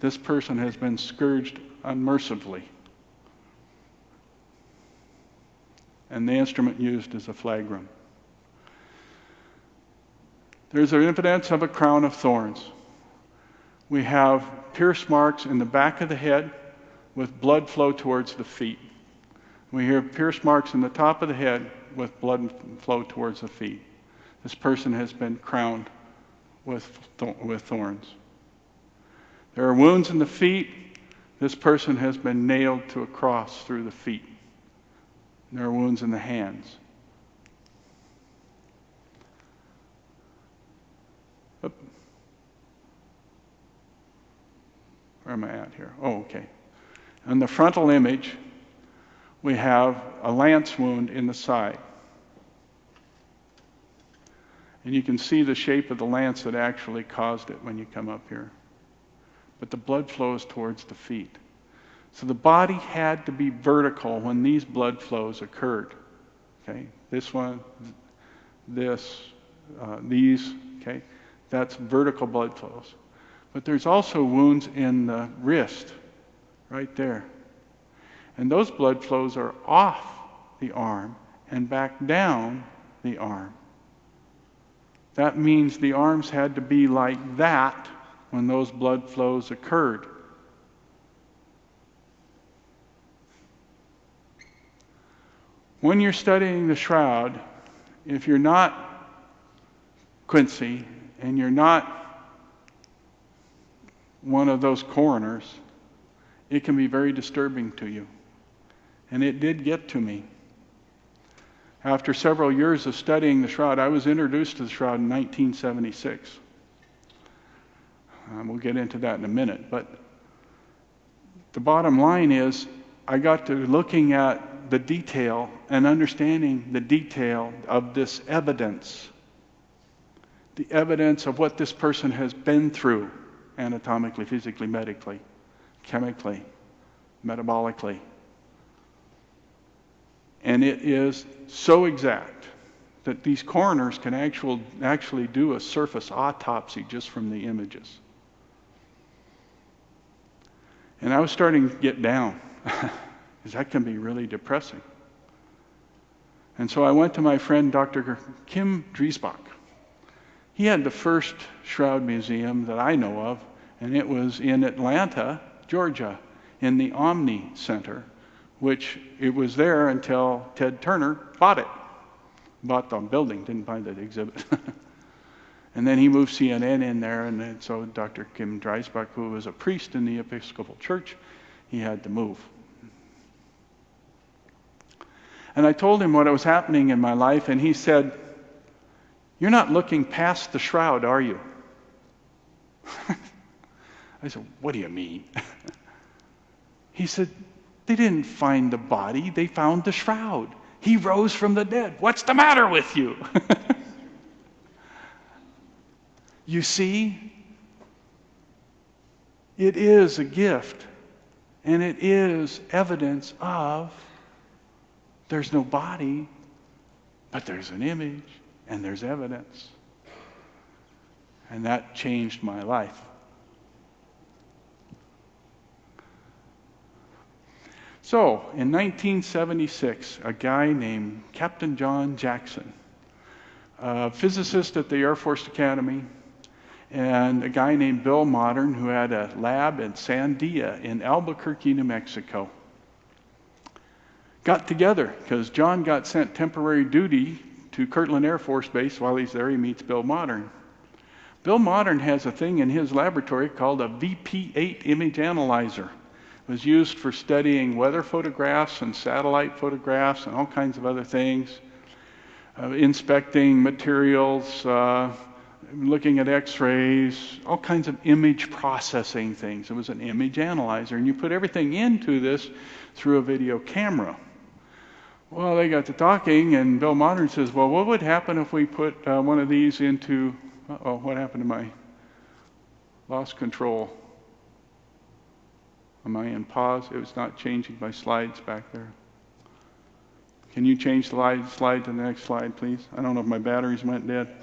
This person has been scourged unmercifully. And the instrument used is a flagrum. There's evidence of a crown of thorns. We have pierce marks in the back of the head with blood flow towards the feet. We have pierce marks in the top of the head with blood flow towards the feet. This person has been crowned with thorns. There are wounds in the feet. This person has been nailed to a cross through the feet. There are wounds in the hands. Where am I at here? Oh, okay. In the frontal image, we have a lance wound in the side. And you can see the shape of the lance that actually caused it when you come up here. But the blood flows towards the feet. So the body had to be vertical when these blood flows occurred. Okay, this one, this, these, okay, that's vertical blood flows. But there's also wounds in the wrist, right there. And those blood flows are off the arm and back down the arm. That means the arms had to be like that when those blood flows occurred. When you're studying the shroud, if you're not Quincy and you're not one of those coroners, it can be very disturbing to you. And it did get to me. After several years of studying the shroud, I was introduced to the shroud in 1976. We'll get into that in a minute. But the bottom line is, I got to looking at the detail and understanding the detail of this evidence. The evidence of what this person has been through anatomically, physically, medically, chemically, metabolically. And it is so exact that these coroners can actually do a surface autopsy just from the images. And I was starting to get down, because that can be really depressing. And so I went to my friend Dr. Kim Driesbach. He had the first shroud museum that I know of, and it was in Atlanta, Georgia, in the Omni Center, which it was there until Ted Turner bought it. Bought the building, didn't buy the exhibit. And then he moved CNN in there, and then, so Dr. Kim Driesbach, who was a priest in the Episcopal Church, he had to move. And I told him what was happening in my life, and he said, "You're not looking past the shroud, are you?" I said, "What do you mean?" He said, "They didn't find the body, they found the shroud. He rose from the dead. What's the matter with you?" You see, it is a gift, and it is evidence of there's no body, but there's an image, and there's evidence. And that changed my life. So, in 1976, a guy named Captain John Jackson, a physicist at the Air Force Academy, and a guy named Bill Modern, who had a lab in Sandia in Albuquerque, New Mexico, got together because John got sent temporary duty to Kirtland Air Force Base. While he's there, he meets Bill Modern. Bill Modern has a thing in his laboratory called a VP8 image analyzer. It was used for studying weather photographs and satellite photographs and all kinds of other things, inspecting materials, looking at x-rays, all kinds of image processing things. It was an image analyzer, and you put everything into this through a video camera. Well, they got to talking, and Bill Modern says, well, what would happen if we put one of these into, uh-oh, what happened to my, lost control. Am I in pause? It was not changing my slides back there. Can you change the slide to the next slide, please? I don't know if my batteries went dead.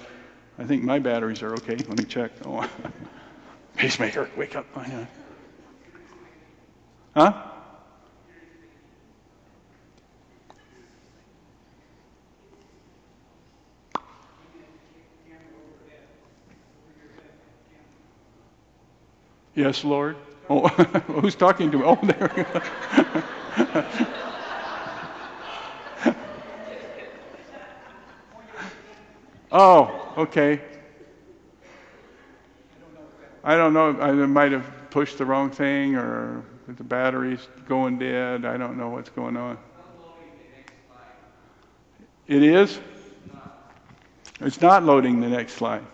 I think my batteries are okay. Let me check. Oh, pacemaker, wake up. Huh? Yes, Lord. Oh, who's talking to me? Oh, there we go. Oh, okay. I don't know. I might have pushed the wrong thing, or the battery's going dead. I don't know what's going on. It is? It's not loading the next slide.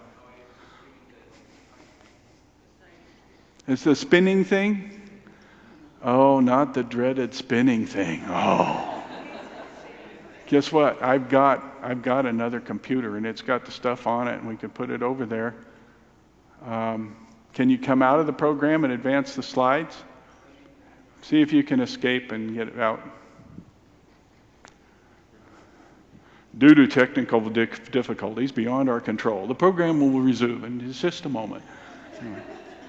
It's the spinning thing? Oh, not the dreaded spinning thing. Oh. Guess what? I've got another computer, and it's got the stuff on it, and we could put it over there. Can you come out of the program and advance the slides? See if you can escape and get it out. Due to technical difficulties beyond our control, the program will resume in just a moment.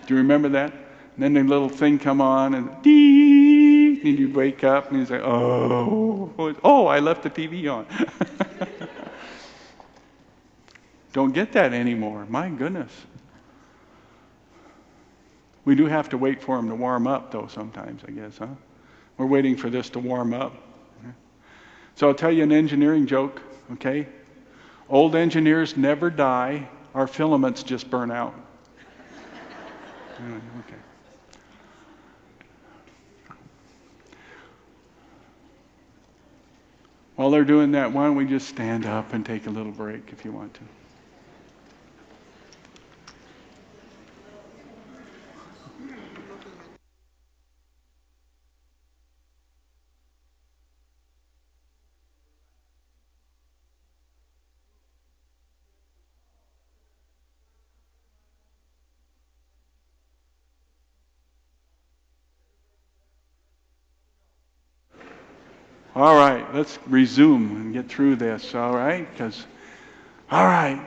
Do you remember that? And then the little thing come on, and dee, and you wake up, and you say, oh, I left the TV on. Don't get that anymore. My goodness. We do have to wait for them to warm up, though, sometimes, I guess, huh? We're waiting for this to warm up. So I'll tell you an engineering joke, okay? Old engineers never die. Our filaments just burn out. Okay. While they're doing that, why don't we just stand up and take a little break if you want to. All right, let's resume and get through this, all right? All right.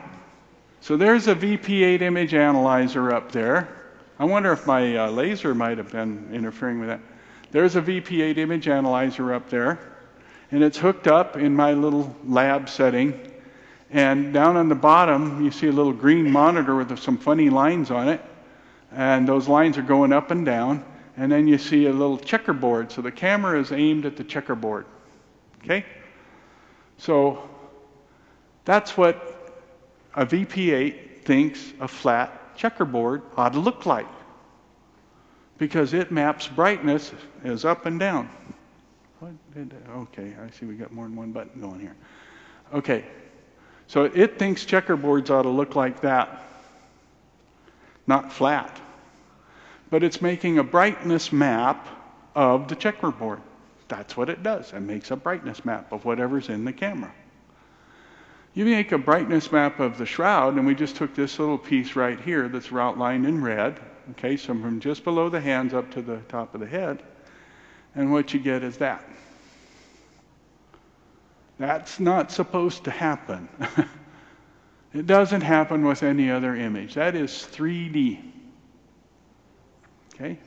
So there's a VP8 image analyzer up there. I wonder if my laser might have been interfering with that. There's a VP8 image analyzer up there, and it's hooked up in my little lab setting. And down on the bottom, you see a little green monitor with some funny lines on it, and those lines are going up and down. And then you see a little checkerboard, so the camera is aimed at the checkerboard. Okay? So that's what a VP8 thinks a flat checkerboard ought to look like, because it maps brightness as up and down. Okay, I see we got more than one button going here. Okay, so it thinks checkerboards ought to look like that, not flat. But it's making a brightness map of the checkerboard. That's what it does. It makes a brightness map of whatever's in the camera. You make a brightness map of the shroud, and we just took this little piece right here that's outlined in red. Okay, so from just below the hands up to the top of the head. And what you get is that. That's not supposed to happen. It doesn't happen with any other image. That is 3D. Okay?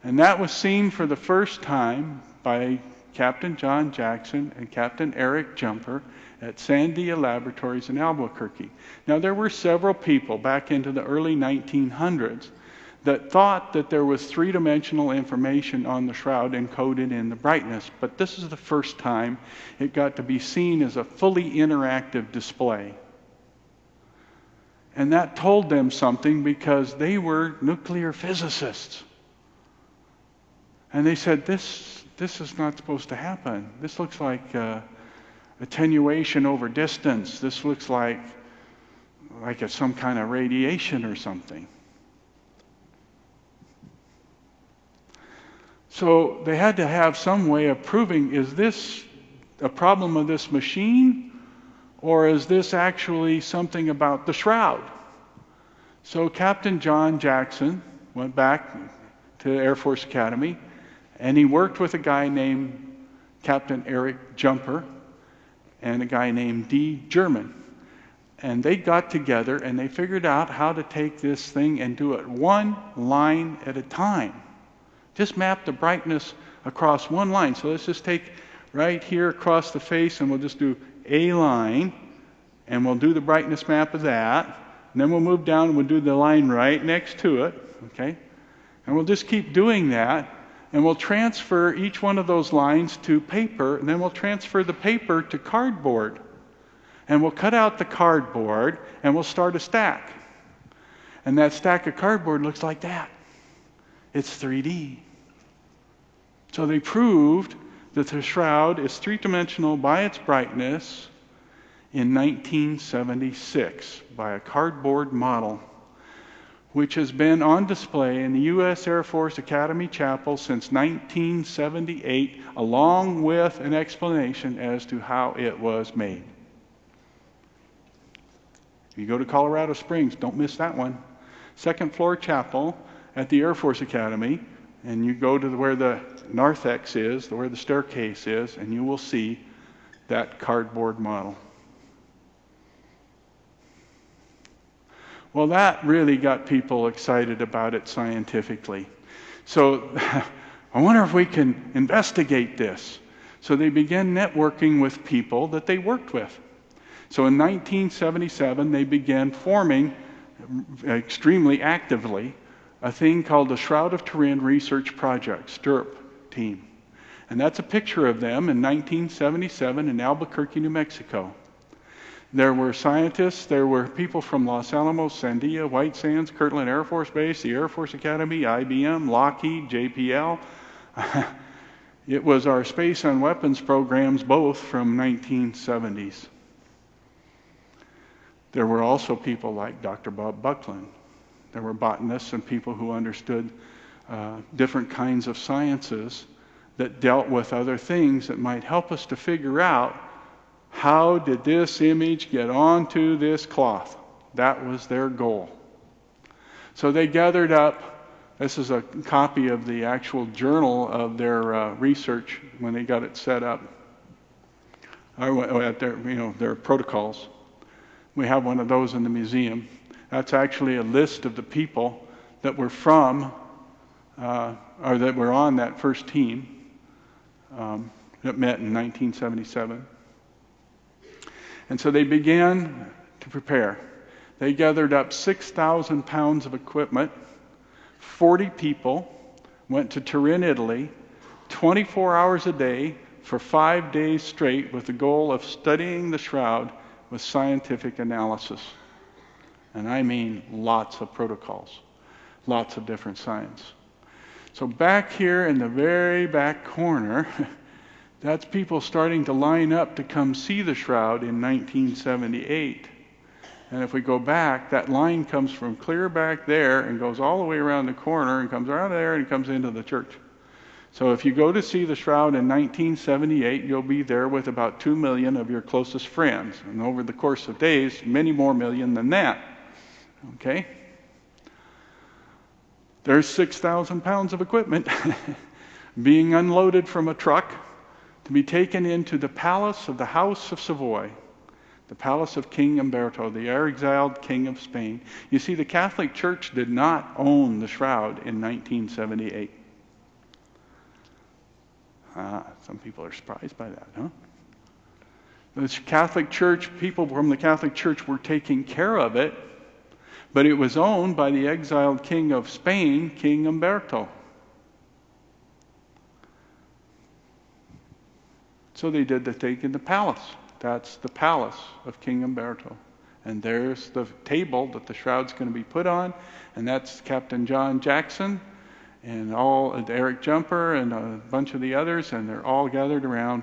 And that was seen for the first time by Captain John Jackson and Captain Eric Jumper at Sandia Laboratories in Albuquerque. Now, there were several people back into the early 1900s that thought that there was three-dimensional information on the shroud encoded in the brightness, but this is the first time it got to be seen as a fully interactive display. And that told them something because they were nuclear physicists. And they said, this is not supposed to happen. This looks like attenuation over distance. This looks like it's some kind of radiation or something. So they had to have some way of proving, is this a problem of this machine, or is this actually something about the shroud? So Captain John Jackson went back to Air Force Academy, and he worked with a guy named Captain Eric Jumper and a guy named D. German. And they got together and they figured out how to take this thing and do it one line at a time. Just map the brightness across one line. So let's just take right here across the face, and we'll just do a line, and we'll do the brightness map of that. And then we'll move down and we'll do the line right next to it, okay? And we'll just keep doing that, and we'll transfer each one of those lines to paper, and then we'll transfer the paper to cardboard. And we'll cut out the cardboard, and we'll start a stack. And that stack of cardboard looks like that. It's 3D. So they proved that the shroud is three-dimensional by its brightness in 1976 by a cardboard model, which has been on display in the U.S. Air Force Academy Chapel since 1978, along with an explanation as to how it was made. If you go to Colorado Springs, don't miss that one. Second floor chapel at the Air Force Academy, and you go to where the narthex is, where the staircase is, and you will see that cardboard model. Well, that really got people excited about it scientifically. So I wonder if we can investigate this. So they began networking with people that they worked with. So in 1977, they began forming extremely actively a thing called the Shroud of Turin Research Project, STURP team. And that's a picture of them in 1977 in Albuquerque, New Mexico. There were scientists, there were people from Los Alamos, Sandia, White Sands, Kirtland Air Force Base, the Air Force Academy, IBM, Lockheed, JPL. It was our space and weapons programs, both from 1970s. There were also people like Dr. Bob Buckland. There were botanists and people who understood different kinds of sciences that dealt with other things that might help us to figure out, how did this image get onto this cloth? That was their goal. So they gathered up, this is a copy of the actual journal of their research when they got it set up, at their protocols. We have one of those in the museum. That's actually a list of the people that were from, or that were on that first team that met in 1977. And so they began to prepare. They gathered up 6,000 pounds of equipment. 40 people went to Turin, Italy, 24 hours a day for 5 days straight with the goal of studying the shroud with scientific analysis. And I mean lots of protocols, lots of different science. So back here in the very back corner, that's people starting to line up to come see the shroud in 1978. And if we go back, that line comes from clear back there and goes all the way around the corner and comes around there and comes into the church. So if you go to see the shroud in 1978, you'll be there with about 2 million of your closest friends. And over the course of days, many more million than that. Okay? There's 6,000 pounds of equipment being unloaded from a truck to be taken into the palace of the House of Savoy, the palace of King Umberto, the exiled king of Spain. You see, the Catholic Church did not own the shroud in 1978. Some people are surprised by that, huh? The Catholic Church, people from the Catholic Church were taking care of it, But it was owned by the exiled king of Spain, King Umberto. So they did the stake in the palace. That's the palace of King Umberto. And there's the table that the shroud's going to be put on, and that's Captain John Jackson and Eric Jumper and a bunch of the others, and they're all gathered around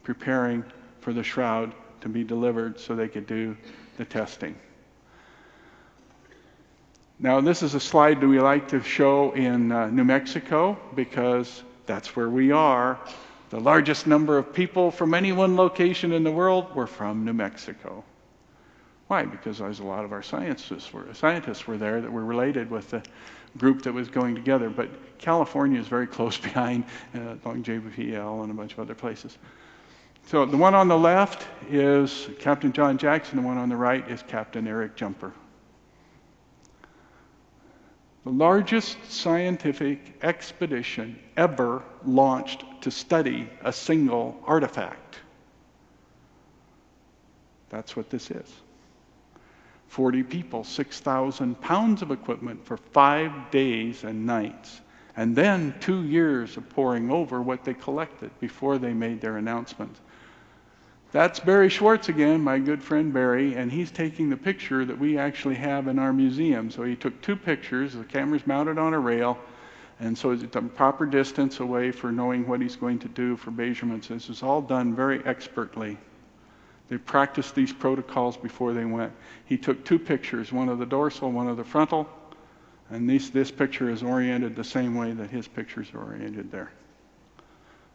preparing for the shroud to be delivered so they could do the testing. Now, this is a slide that we like to show in New Mexico because that's where we are. The largest number of people from any one location in the world were from New Mexico. Why? Because there's a lot of our scientists were there that were related with the group that was going together. But California is very close behind, along JPL and a bunch of other places. So the one on the left is Captain John Jackson. The one on the right is Captain Eric Jumper. The largest scientific expedition ever launched to study a single artifact. That's what this is. 40 people, 6,000 pounds of equipment for 5 days and nights, and then 2 years of poring over what they collected before they made their announcement. That's Barry Schwartz again, my good friend Barry, and he's taking the picture that we actually have in our museum. So he took 2 pictures, the camera's mounted on a rail, and so it's a proper distance away for knowing what he's going to do for measurements. This is all done very expertly. They practiced these protocols before they went. He took 2 pictures, one of the dorsal, one of the frontal, and this picture is oriented the same way that his pictures are oriented there.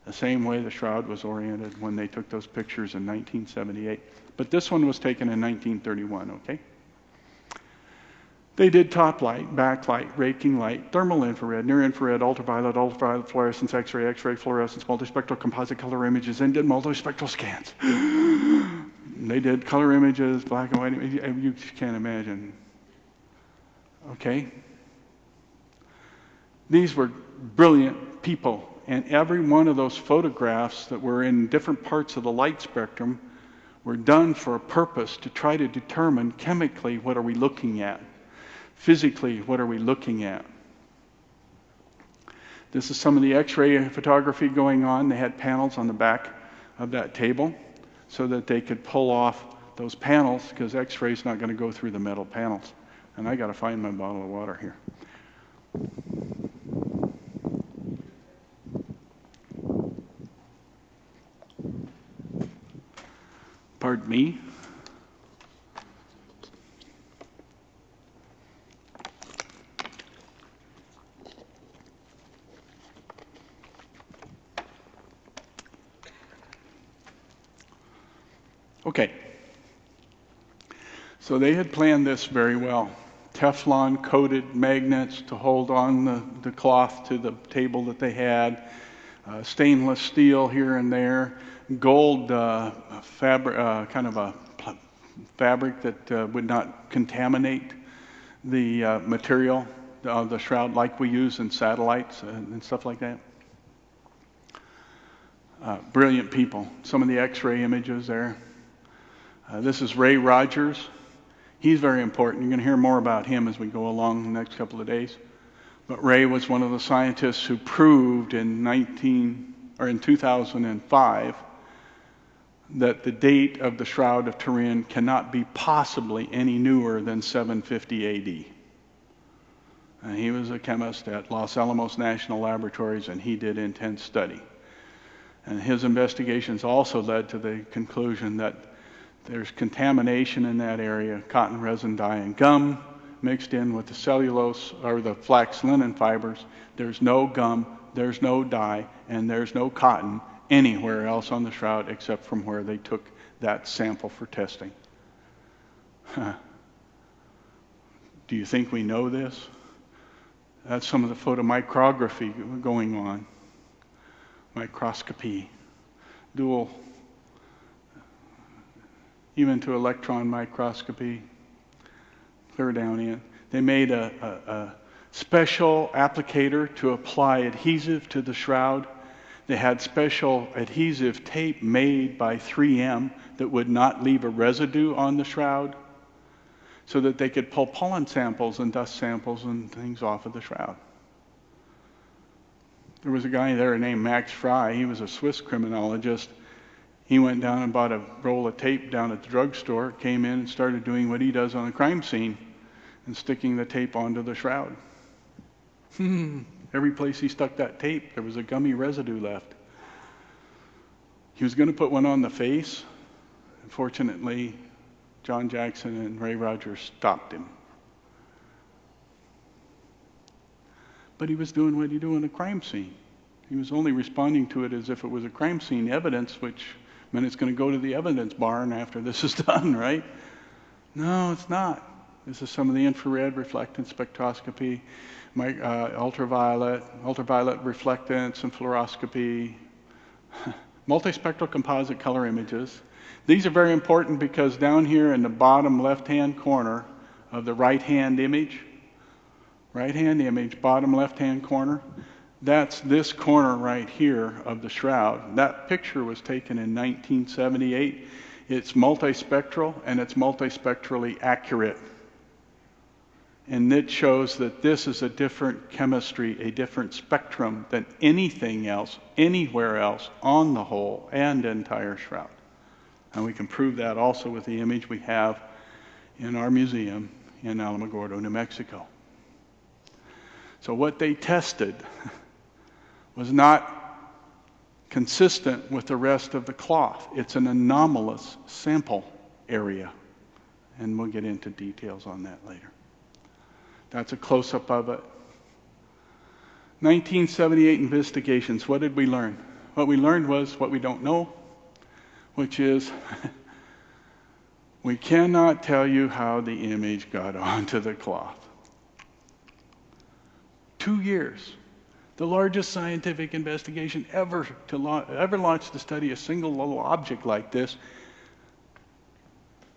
The same way the shroud was oriented when they took those pictures in 1978. But this one was taken in 1931, okay? They did top light, backlight, raking light, thermal infrared, near infrared, ultraviolet, fluorescence, X-ray, fluorescence, multispectral composite color images, and did multispectral scans. They did color images, black and white, you can't imagine. Okay? These were brilliant people. And every one of those photographs that were in different parts of the light spectrum were done for a purpose to try to determine chemically what are we looking at, physically what are we looking at. This is some of the X-ray photography going on. They had panels on the back of that table so that they could pull off those panels because X-ray is not going to go through the metal panels. And I got to find my bottle of water here. Pardon me. Okay. So they had planned this very well. Teflon coated magnets to hold on the cloth to the table that they had, stainless steel here and there, gold fabric, kind of a fabric that would not contaminate the material of the shroud like we use in satellites and stuff like that. Brilliant people. Some of the X-ray images there. This is Ray Rogers. He's very important. You're going to hear more about him as we go along the next couple of days. But Ray was one of the scientists who proved in 2005 that the date of the Shroud of Turin cannot be possibly any newer than 750 AD. And he was a chemist at Los Alamos National Laboratories, and he did intense study. And his investigations also led to the conclusion that there's contamination in that area, cotton resin dye and gum mixed in with the cellulose or the flax linen fibers. There's no gum, there's no dye, and there's no cotton anywhere else on the shroud except from where they took that sample for testing. Do you think we know this? That's some of the photomicrography going on. Microscopy, dual, even to electron microscopy, clear down in. They made a special applicator to apply adhesive to the shroud. They had special adhesive tape made by 3M that would not leave a residue on the shroud. so that they could pull pollen samples and dust samples and things off of the shroud. There was a guy there named Max Fry. He was a Swiss criminologist. He went down and bought a roll of tape down at the drugstore, came in and started doing what he does on a crime scene and sticking the tape onto the shroud. Every place he stuck that tape, there was a gummy residue left. He was going to put one on the face. Unfortunately, John Jackson and Ray Rogers stopped him. But he was doing what you do in a crime scene. He was only responding to it as if it was a crime scene evidence, which meant it's going to go to the evidence barn after this is done, right? No, it's not. This is some of the infrared reflectance spectroscopy, ultraviolet reflectance and fluoroscopy, multispectral composite color images. These are very important because down here in the bottom left-hand corner of the right-hand image, bottom left-hand corner, that's this corner right here of the shroud. That picture was taken in 1978. It's multispectral and it's multispectrally accurate. And it shows that this is a different chemistry, a different spectrum than anything else, anywhere else on the whole and entire shroud. And we can prove that also with the image we have in our museum in Alamogordo, New Mexico. So what they tested was not consistent with the rest of the cloth. It's an anomalous sample area. And we'll get into details on that later. That's a close-up of it. 1978 investigations. What did we learn? What we learned was what we don't know, which is we cannot tell you how the image got onto the cloth. 2 years. The largest scientific investigation ever launched to study a single little object like this.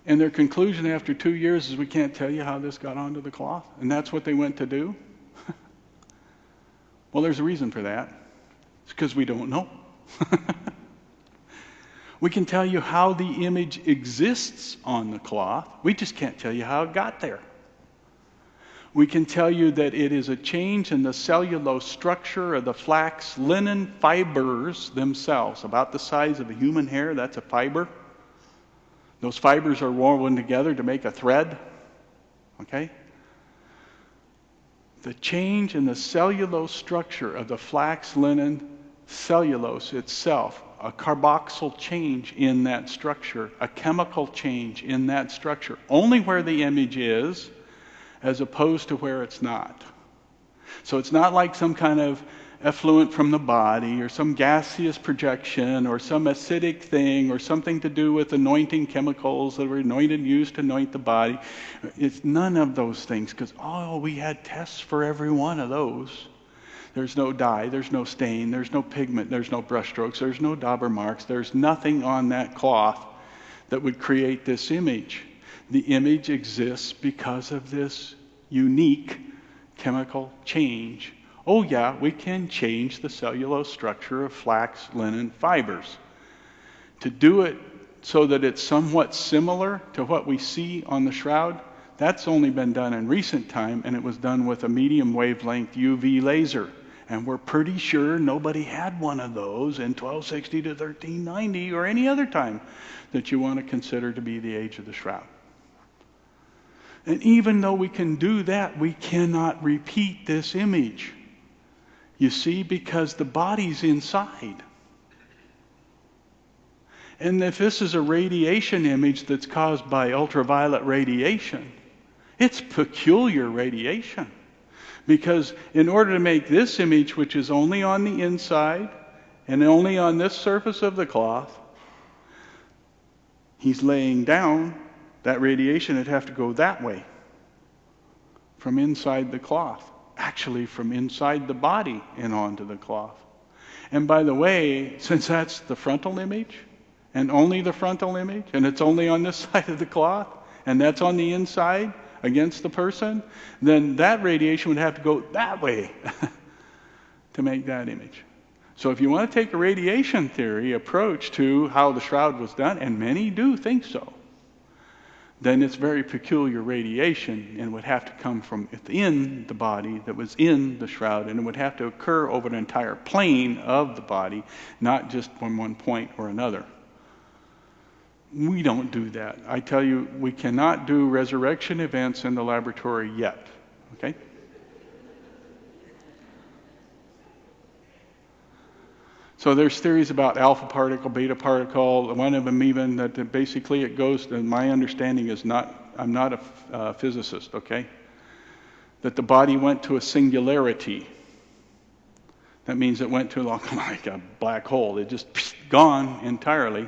And their conclusion after 2 years is we can't tell you how this got onto the cloth. And that's what they went to do? Well, there's a reason for that. It's because we don't know. We can tell you how the image exists on the cloth. We just can't tell you how it got there. We can tell you that it is a change in the cellulose structure of the flax linen fibers themselves, about the size of a human hair. That's a fiber. Those fibers are woven together to make a thread. Okay? The change in the cellulose structure of the flax linen cellulose itself, a carboxyl change in that structure, a chemical change in that structure, only where the image is, as opposed to where it's not. So it's not like some kind of effluent from the body or some gaseous projection or some acidic thing or something to do with anointing chemicals that were used to anoint the body. It's none of those things because, we had tests for every one of those. There's no dye, there's no stain, there's no pigment, there's no brushstrokes, there's no dauber marks, there's nothing on that cloth that would create this image. The image exists because of this unique chemical change. Oh yeah, we can change the cellulose structure of flax linen fibers. To do it so that it's somewhat similar to what we see on the shroud, that's only been done in recent time, and it was done with a medium wavelength UV laser. And we're pretty sure nobody had one of those in 1260 to 1390 or any other time that you want to consider to be the age of the shroud. And even though we can do that, we cannot repeat this image. You see, because the body's inside. And if this is a radiation image that's caused by ultraviolet radiation, it's peculiar radiation. Because in order to make this image, which is only on the inside and only on this surface of the cloth, he's laying down. That radiation would have to go that way, from inside the cloth. Actually, from inside the body and onto the cloth. And by the way, since that's the frontal image, and only the frontal image, and it's only on this side of the cloth, and that's on the inside against the person, then that radiation would have to go that way to make that image. So if you want to take a radiation theory approach to how the shroud was done, and many do think so, then it's very peculiar radiation and would have to come from within the body that was in the shroud, and it would have to occur over an entire plane of the body, not just from one point or another. We don't do that. I tell you, we cannot do resurrection events in the laboratory yet. Okay? So there's theories about alpha particle, beta particle, one of them even that basically it goes, and my understanding is I'm not a physicist, okay? That the body went to a singularity. That means it went to like a black hole. It just gone entirely,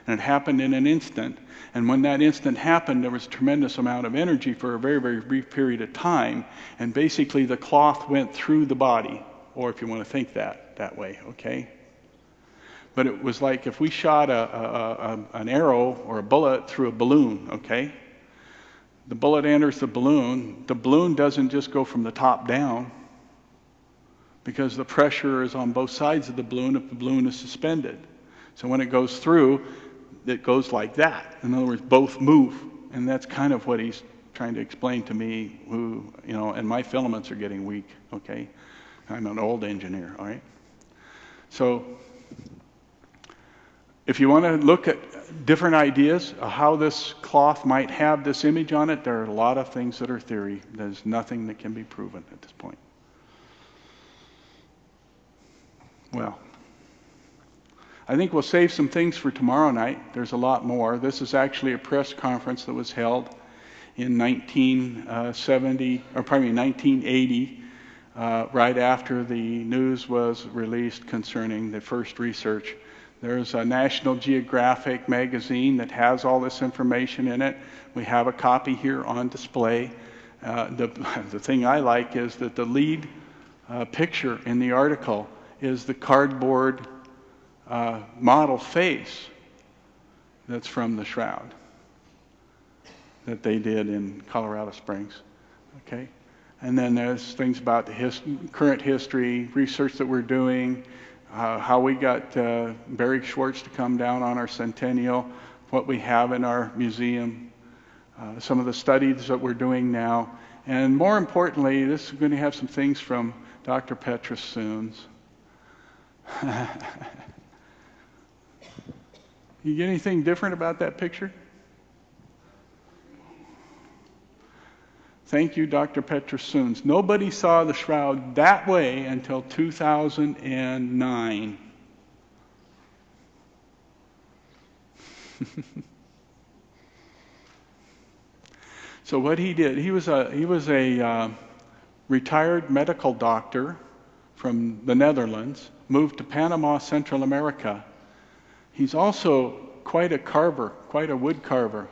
and it happened in an instant. And when that instant happened, there was a tremendous amount of energy for a very, very brief period of time, and basically the cloth went through the body, or if you want to think that way, okay? But it was like if we shot an arrow or a bullet through a balloon, okay? The bullet enters the balloon. The balloon doesn't just go from the top down because the pressure is on both sides of the balloon if the balloon is suspended. So when it goes through, it goes like that. In other words, both move. And that's kind of what he's trying to explain to me, and my filaments are getting weak, okay? I'm an old engineer, all right? So if you want to look at different ideas of how this cloth might have this image on it, there are a lot of things that are theory. There's nothing that can be proven at this point. Well, I think we'll save some things for tomorrow night. There's a lot more. This is actually a press conference that was held in 1980, right after the news was released concerning the first research. There's a National Geographic magazine that has all this information in it. We have a copy here on display. The thing I like is that the lead picture in the article is the cardboard model face that's from the Shroud that they did in Colorado Springs. Okay? And then there's things about the current history, research that we're doing, how we got Barry Schwartz to come down on our centennial, what we have in our museum, some of the studies that we're doing now, and more importantly, this is going to have some things from Dr. Petrus Soons. You get anything different about that picture? Thank you, Dr. Petrus Soons. Nobody saw the Shroud that way until 2009. So what he did, he was a retired medical doctor from the Netherlands, moved to Panama, Central America. He's also quite a carver, quite a wood carver.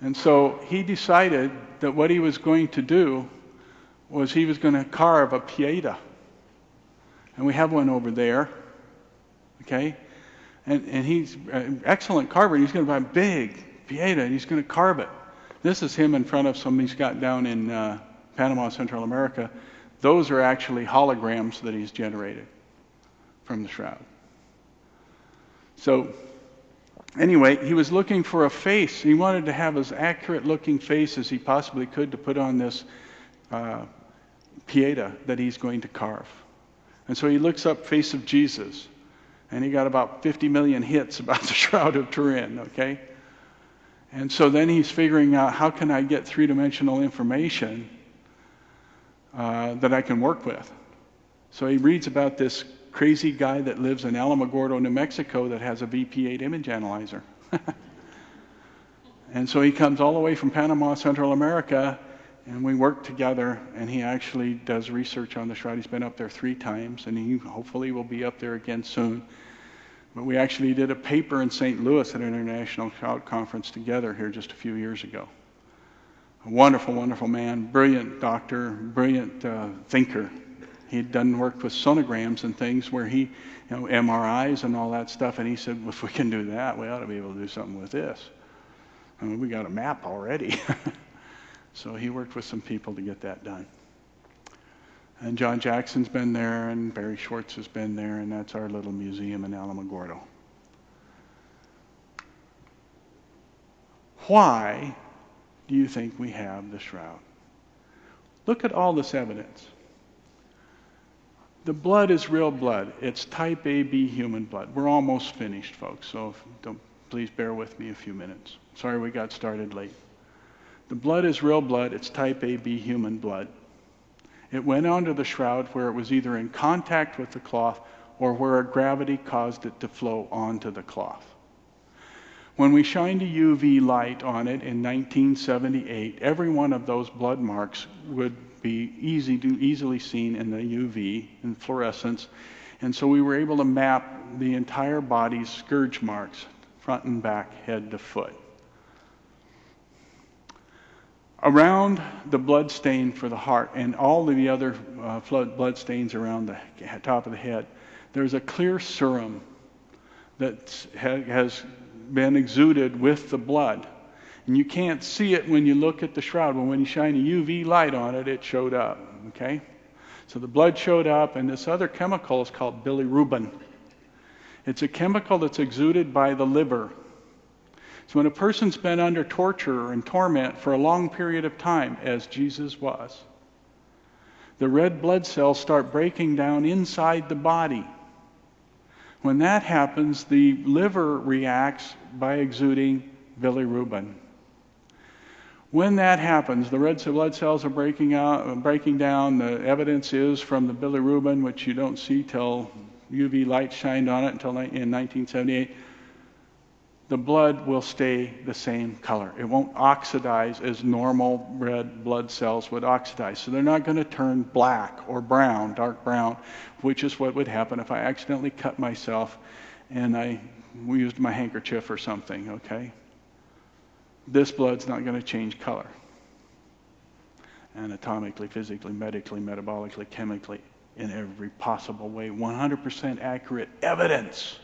And so he decided that what he was going to do was he was going to carve a pieta. And we have one over there. Okay? And he's an excellent carver. He's going to buy a big pieta and he's going to carve it. This is him in front of something he's got down in Panama, Central America. Those are actually holograms that he's generated from the Shroud. So anyway, he was looking for a face. He wanted to have as accurate looking face as he possibly could to put on this pieta that he's going to carve. And so he looks up Face of Jesus, and he got about 50 million hits about the Shroud of Turin, okay? And so then he's figuring out, how can I get three-dimensional information that I can work with? So he reads about this crazy guy that lives in Alamogordo, New Mexico, that has a VP8 image analyzer. And so he comes all the way from Panama, Central America, and we work together, and he actually does research on the Shroud. He's been up there 3 times, and he hopefully will be up there again soon. But we actually did a paper in St. Louis at an international Shroud conference together here just a few years ago. A wonderful, wonderful man, brilliant doctor, brilliant thinker. He'd done work with sonograms and things where he, MRIs and all that stuff, and he said, well, if we can do that, we ought to be able to do something with this. I mean, we got a map already. So he worked with some people to get that done. And John Jackson's been there, and Barry Schwartz has been there, and that's our little museum in Alamogordo. Why do you think we have the shroud? Look at all this evidence. The blood is real blood. It's type AB human blood. We're almost finished, folks, so please bear with me a few minutes. Sorry we got started late. The blood is real blood. It's type AB human blood. It went onto the shroud where it was either in contact with the cloth or where gravity caused it to flow onto the cloth. When we shined a UV light on it in 1978, every one of those blood marks would be easily seen in the UV, in fluorescence, and so we were able to map the entire body's scourge marks, front and back, head to foot. Around the blood stain for the heart and all of the other blood stains around the top of the head, there's a clear serum that has been exuded with the blood. And you can't see it when you look at the shroud, but when you shine a UV light on it, it showed up, okay? So the blood showed up, and this other chemical is called bilirubin. It's a chemical that's exuded by the liver. So when a person's been under torture and torment for a long period of time, as Jesus was, the red blood cells start breaking down inside the body. When that happens, the liver reacts by exuding bilirubin. When that happens, the red blood cells are breaking down. The evidence is from the bilirubin, which you don't see till UV light shined on it until in 1978. The blood will stay the same color. It won't oxidize as normal red blood cells would oxidize. So they're not going to turn black or brown, dark brown, which is what would happen if I accidentally cut myself and we used my handkerchief or something, okay? This blood's not going to change color. Anatomically, physically, medically, metabolically, chemically, in every possible way. 100% accurate evidence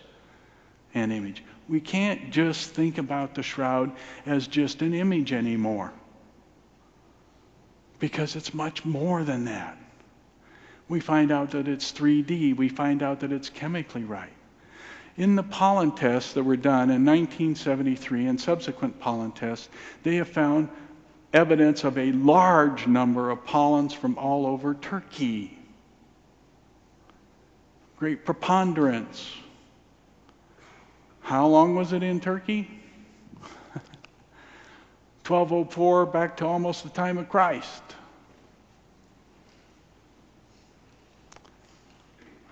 and image. We can't just think about the shroud as just an image anymore, because it's much more than that. We find out that it's 3D. We find out that it's chemically right. In the pollen tests that were done in 1973 and subsequent pollen tests, they have found evidence of a large number of pollens from all over Turkey. Great preponderance. How long was it in Turkey? 1204 back to almost the time of Christ.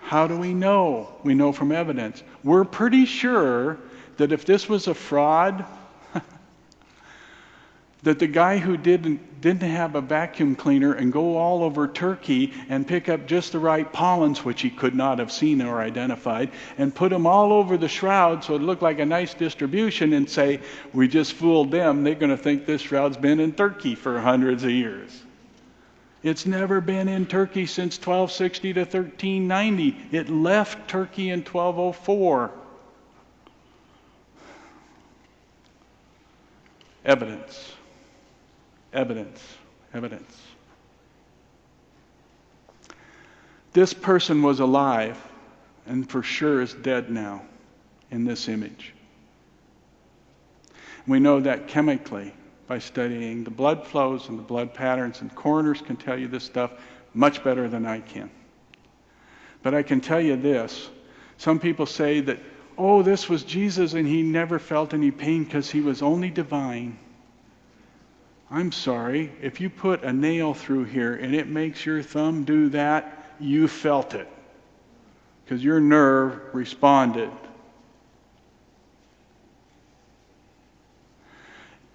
How do we know? We know from evidence. We're pretty sure that if this was a fraud, that the guy who didn't have a vacuum cleaner and go all over Turkey and pick up just the right pollens, which he could not have seen or identified, and put them all over the shroud so it looked like a nice distribution and say, we just fooled them, they're going to think this shroud's been in Turkey for hundreds of years. It's never been in Turkey since 1260 to 1390. It left Turkey in 1204. Evidence. Evidence. Evidence. This person was alive and for sure is dead now in this image. We know that chemically by studying the blood flows and the blood patterns, and coroners can tell you this stuff much better than I can. But I can tell you this. Some people say that, oh, this was Jesus and he never felt any pain because he was only divine. I'm sorry, if you put a nail through here and it makes your thumb do that, you felt it because your nerve responded.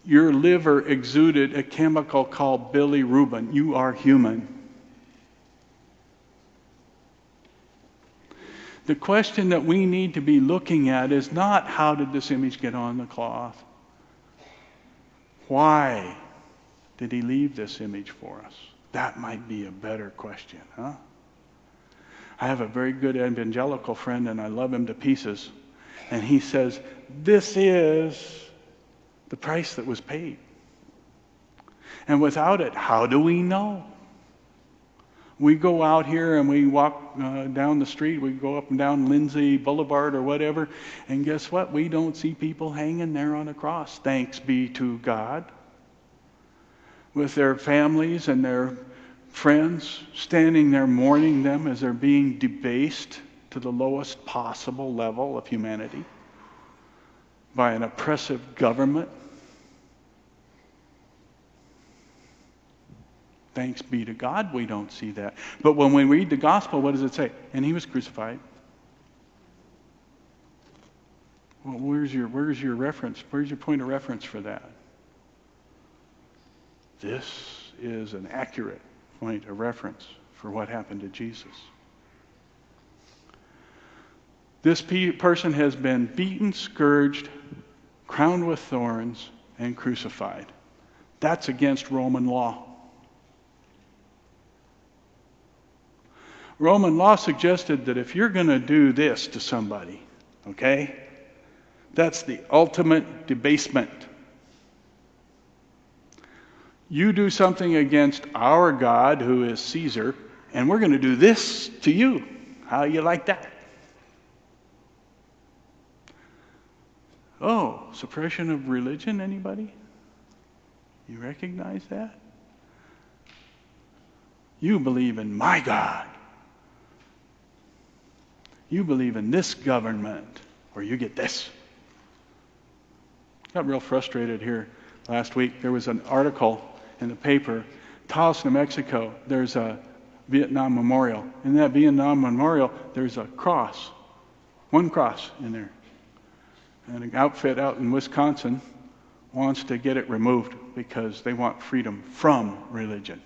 Your liver exuded a chemical called bilirubin. You are human. The question that we need to be looking at is not how did this image get on the cloth? Why did he leave this image for us? That might be a better question, huh? I have a very good evangelical friend and I love him to pieces. And he says, this is the price that was paid. And without it, how do we know? We go out here and we walk down the street, we go up and down Lindsay Boulevard or whatever, and guess what? We don't see people hanging there on a cross. Thanks be to God. with their families and their friends, standing there mourning them as they're being debased to the lowest possible level of humanity by an oppressive government. Thanks be to God we don't see that. But when we read the gospel, what does it say? And he was crucified. Well, where's your reference? Where's your point of reference for that? This is an accurate point of reference for what happened to Jesus. This person has been beaten, scourged, crowned with thorns, and crucified. That's against Roman law. Roman law suggested that if you're going to do this to somebody, okay, that's the ultimate debasement. You do something against our God, who is Caesar, and we're going to do this to you. How you like that? Oh, suppression of religion, anybody? You recognize that? You believe in my God. You believe in this government, or you get this. Got real frustrated here last week. There was an article in the paper, Taos, New Mexico, there's a Vietnam memorial. In that Vietnam memorial, there's a cross, one cross in there. And an outfit out in Wisconsin wants to get it removed because they want freedom from religion.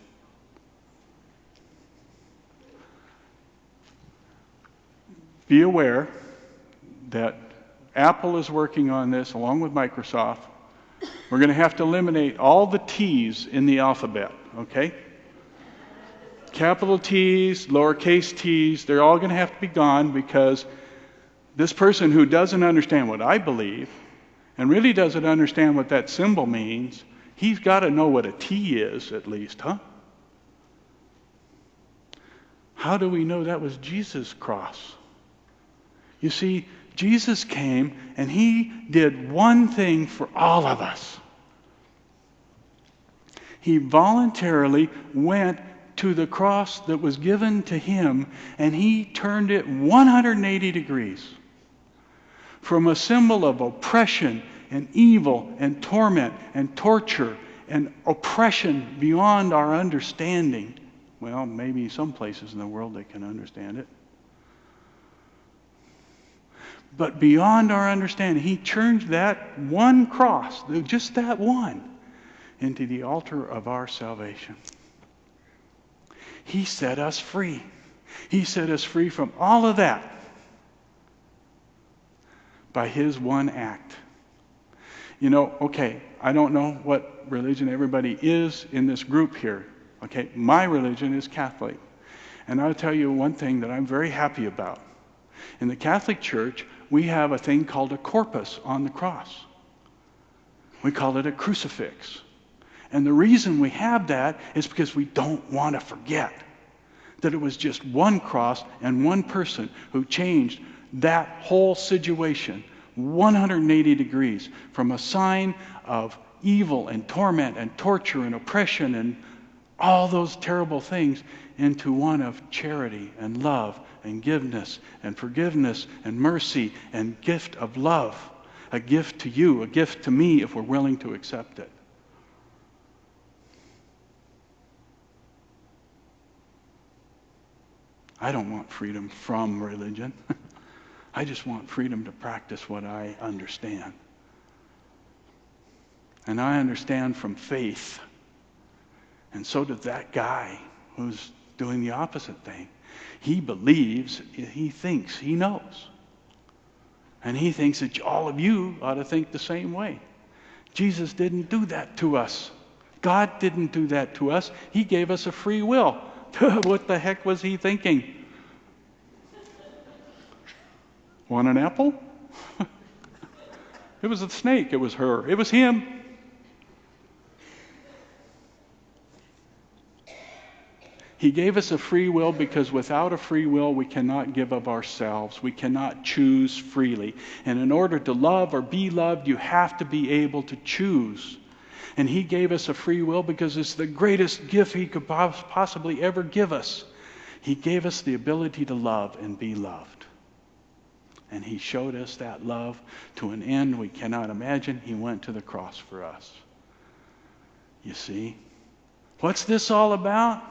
Be aware that Apple is working on this along with Microsoft. We're going to have to eliminate all the T's in the alphabet, okay? Capital T's, lowercase t's, they're all going to have to be gone because this person who doesn't understand what I believe and really doesn't understand what that symbol means, he's got to know what a T is at least, huh? How do we know that was Jesus' cross? You see, Jesus came and he did one thing for all of us. He voluntarily went to the cross that was given to him and he turned it 180 degrees. From a symbol of oppression and evil and torment and torture and oppression beyond our understanding. Well, maybe some places in the world they can understand it. But beyond our understanding, he turned that one cross, just that one, into the altar of our salvation. He set us free. He set us free from all of that by his one act. You know, okay, I don't know what religion everybody is in this group here. Okay, my religion is Catholic. And I'll tell you one thing that I'm very happy about. In the Catholic Church, we have a thing called a corpus on the cross. We call it a crucifix. And the reason we have that is because we don't want to forget that it was just one cross and one person who changed that whole situation 180 degrees from a sign of evil and torment and torture and oppression and all those terrible things into one of charity and love and forgiveness and mercy and gift of love. A gift to you, a gift to me if we're willing to accept it. I don't want freedom from religion. I just want freedom to practice what I understand. And I understand from faith. And so does that guy who's doing the opposite thing. He believes, he thinks, he knows. And he thinks that all of you ought to think the same way. Jesus didn't do that to us. God didn't do that to us. He gave us a free will. What the heck was he thinking? Want an apple? It was a snake. It was her. It was him. He gave us a free will because without a free will, we cannot give of ourselves. We cannot choose freely. And in order to love or be loved, you have to be able to choose. And he gave us a free will because it's the greatest gift he could possibly ever give us. He gave us the ability to love and be loved. And he showed us that love to an end we cannot imagine. He went to the cross for us. You see? What's this all about?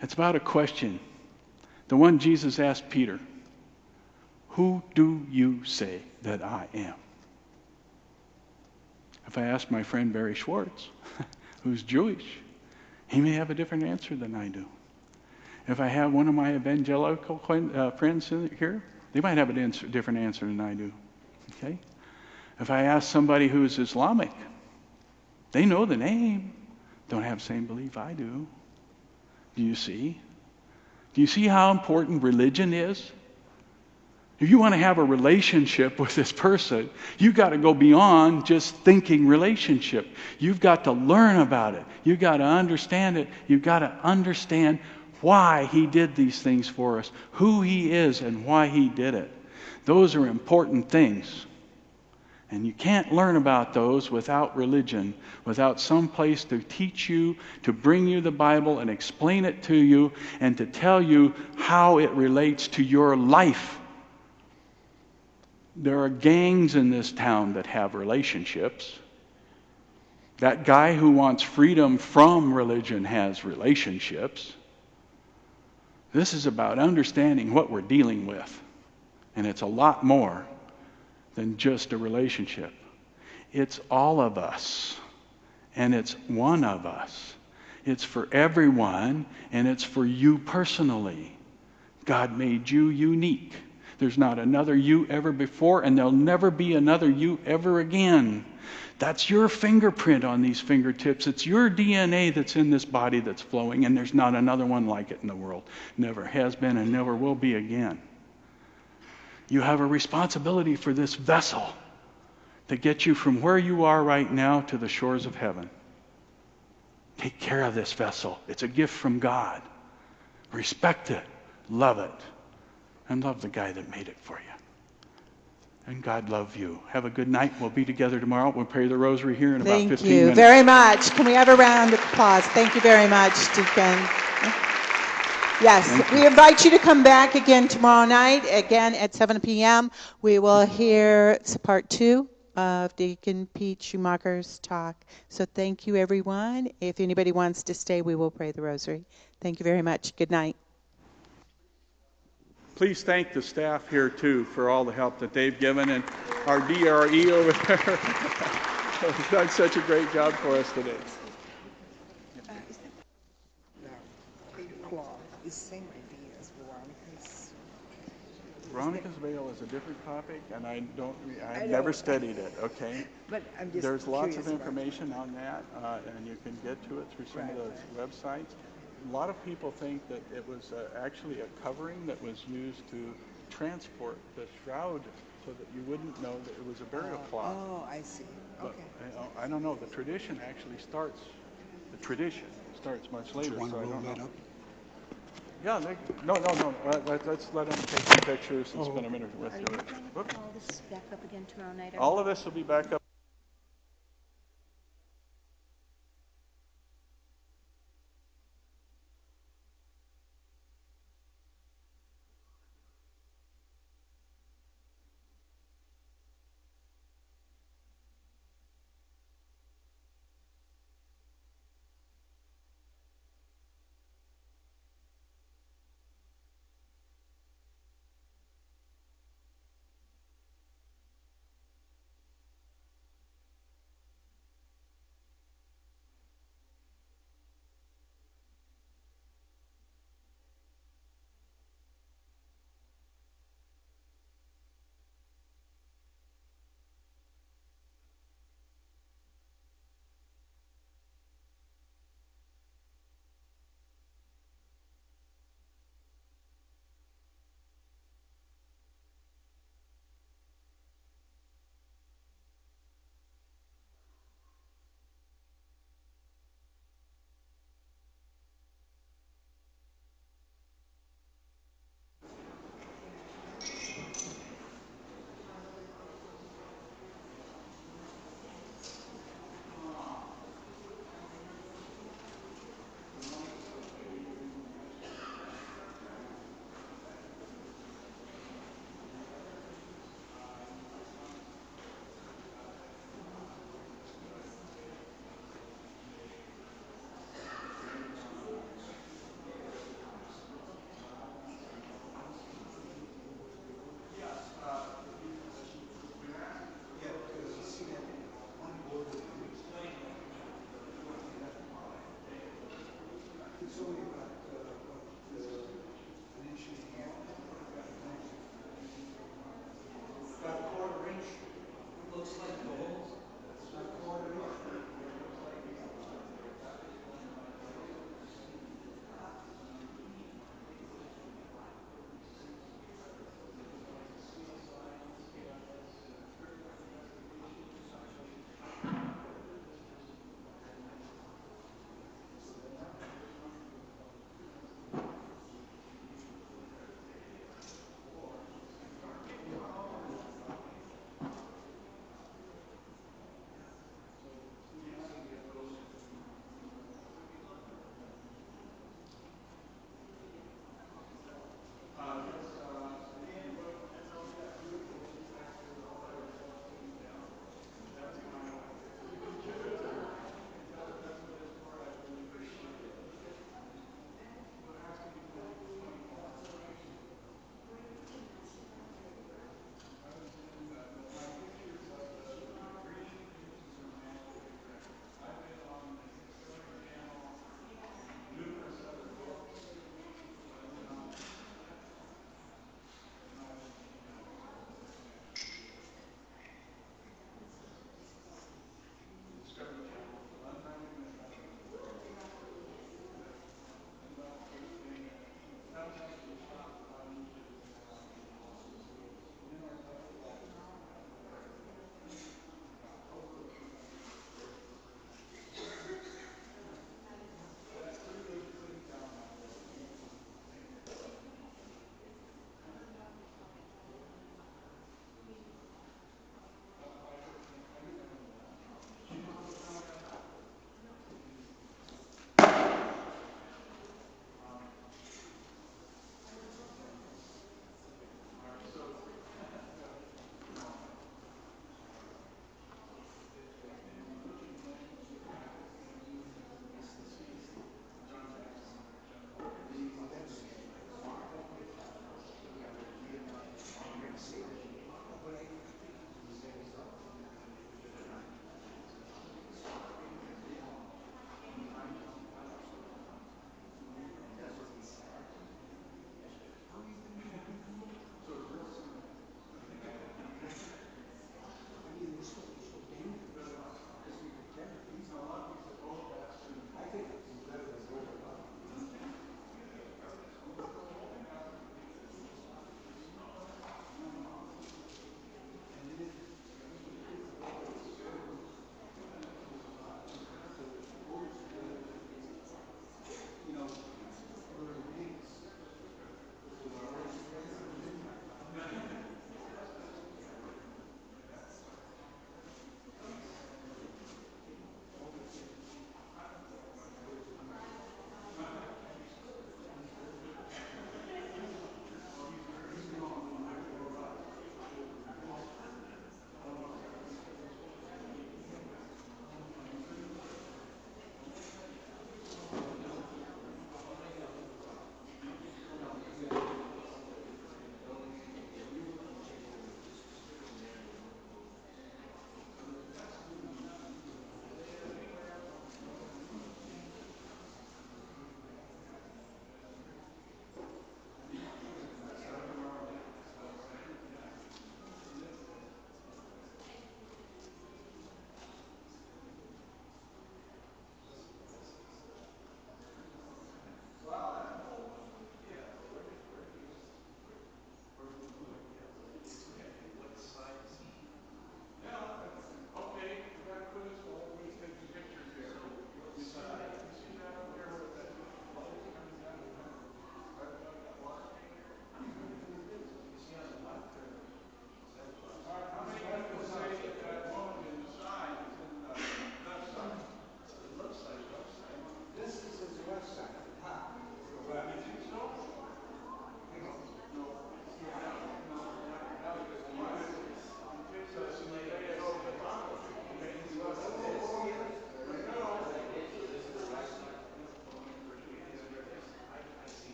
It's about a question. The one Jesus asked Peter. Who do you say that I am? If I ask my friend Barry Schwartz, who's Jewish, he may have a different answer than I do. If I have one of my evangelical friends here, they might have a different answer than I do. Okay? If I ask somebody who's Islamic, they know the name, don't have the same belief I do. Do you see? Do you see how important religion is? If you want to have a relationship with this person, you've got to go beyond just thinking relationship. You've got to learn about it. You've got to understand it. You've got to understand why he did these things for us, who he is and why he did it. Those are important things. And you can't learn about those without religion, without some place to teach you, to bring you the Bible and explain it to you and to tell you how it relates to your life. There are gangs in this town that have relationships. That guy who wants freedom from religion has relationships. This is about understanding what we're dealing with. And it's a lot more than just a relationship. It's all of us. And it's one of us. It's for everyone, and it's for you personally. God made you unique. There's not another you ever before, and there'll never be another you ever again. That's your fingerprint on these fingertips. It's your DNA that's in this body that's flowing, and there's not another one like it in the world. Never has been and never will be again. You have a responsibility for this vessel to get you from where you are right now to the shores of heaven. Take care of this vessel. It's a gift from God. Respect it. Love it. And love the guy that made it for you. And God love you. Have a good night. We'll be together tomorrow. We'll pray the rosary here in about 15 minutes. Thank you very much. Can we have a round of applause? Thank you very much, Deacon. Yes, we invite you to come back again tomorrow night, again at 7 p.m. We will hear part 2 of Deacon Pete Schumacher's talk. So thank you, everyone. If anybody wants to stay, we will pray the rosary. Thank you very much. Good night. Please thank the staff here, too, for all the help that they've given, and our DRE over there has done such a great job for us today. Is the same idea as Veronica's. Veronica's veil is a different topic, and I've never studied it, okay? But I'm just There's lots of curious about information on that, and you can get to it through some of those websites. A lot of people think that it was actually a covering that was used to transport the shroud so that you wouldn't know that it was a burial cloth. Oh, I see. But, Okay. I don't know. The tradition starts much later. Do you want to so I roll don't that know. up? Yeah, no. Let's let them take some pictures and spend a minute with Are you it. going to put all this back up again tomorrow night? All of this will be back up.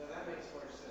So that makes more sense.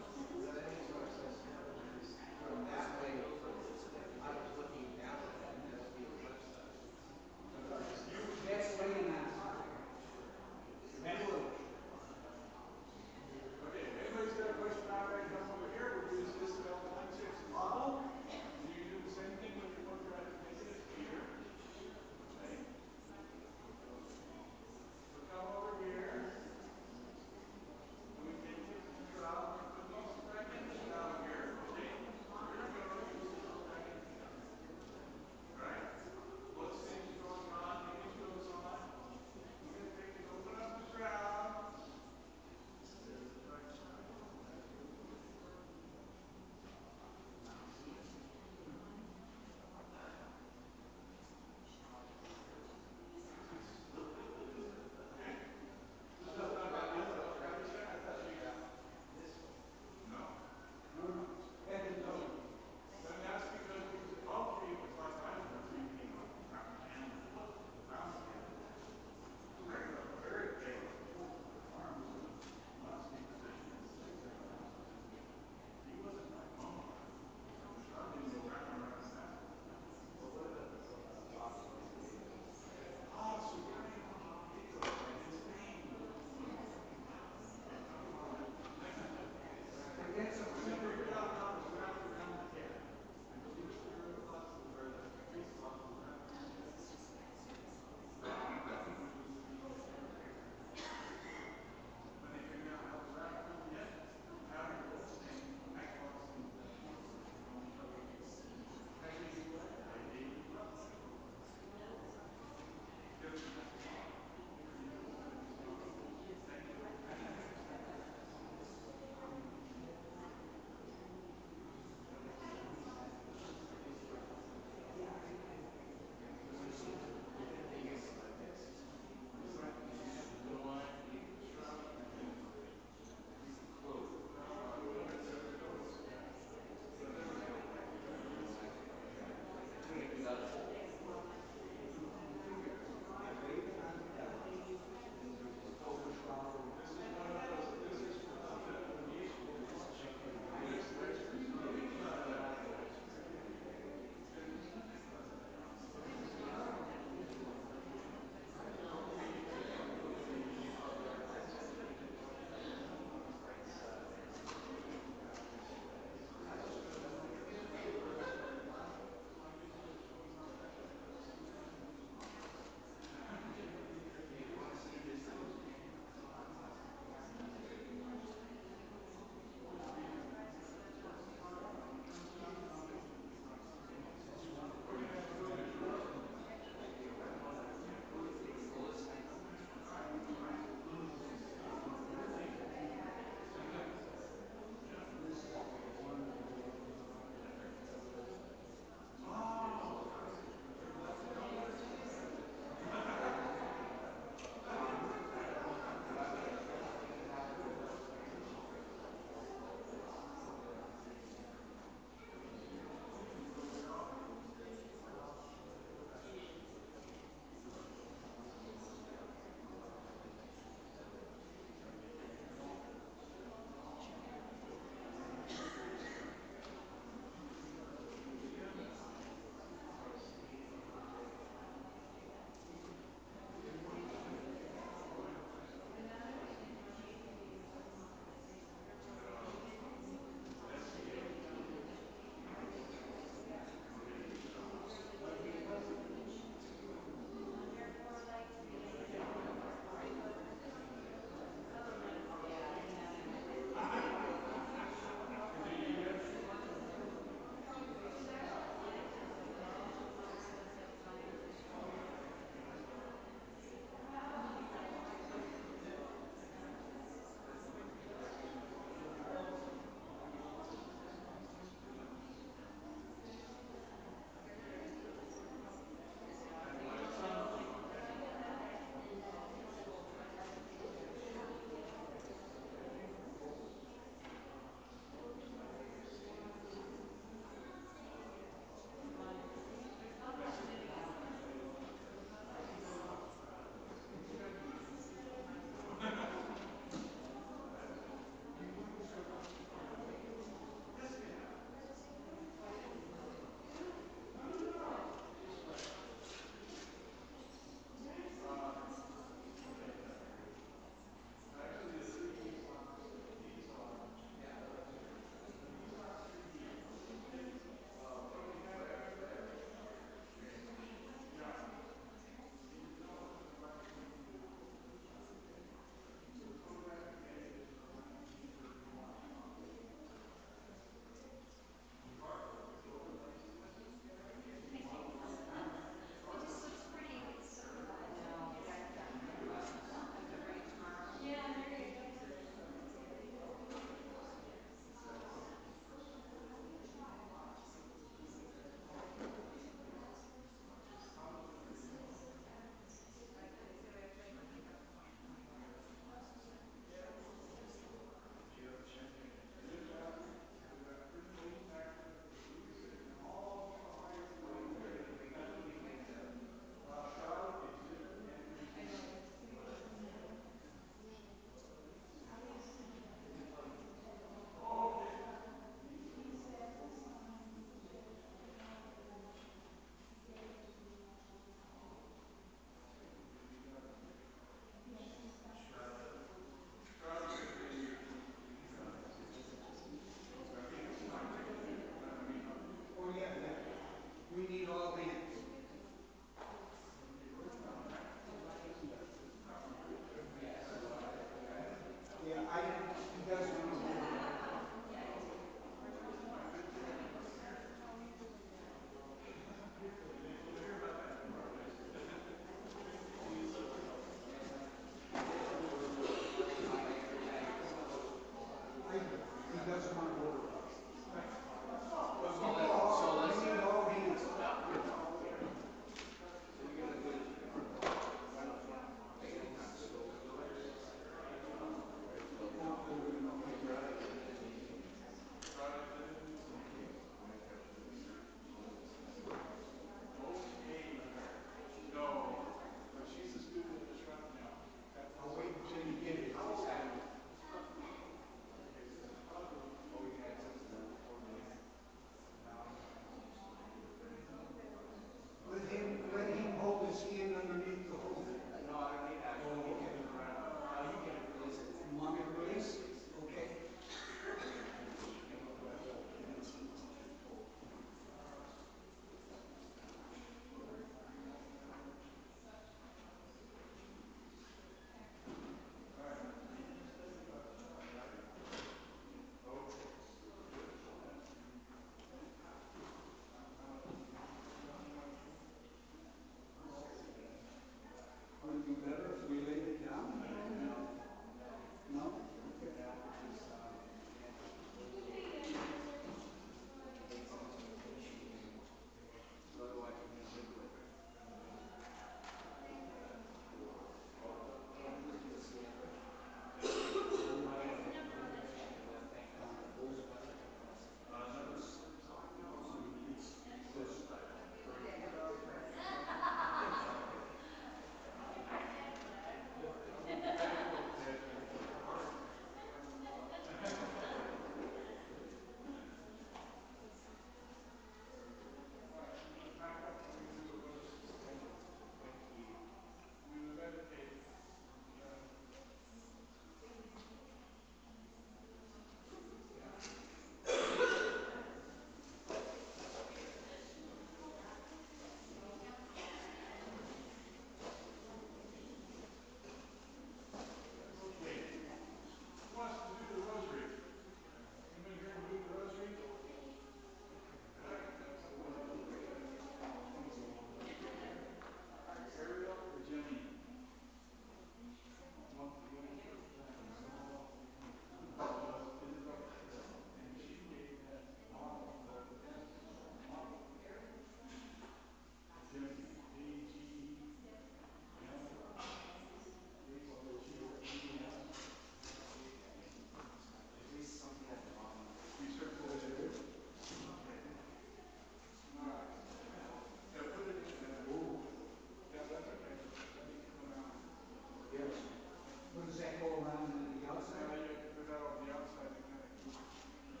go around to the outside. Yeah, you have to put that on the outside to kind of keep it.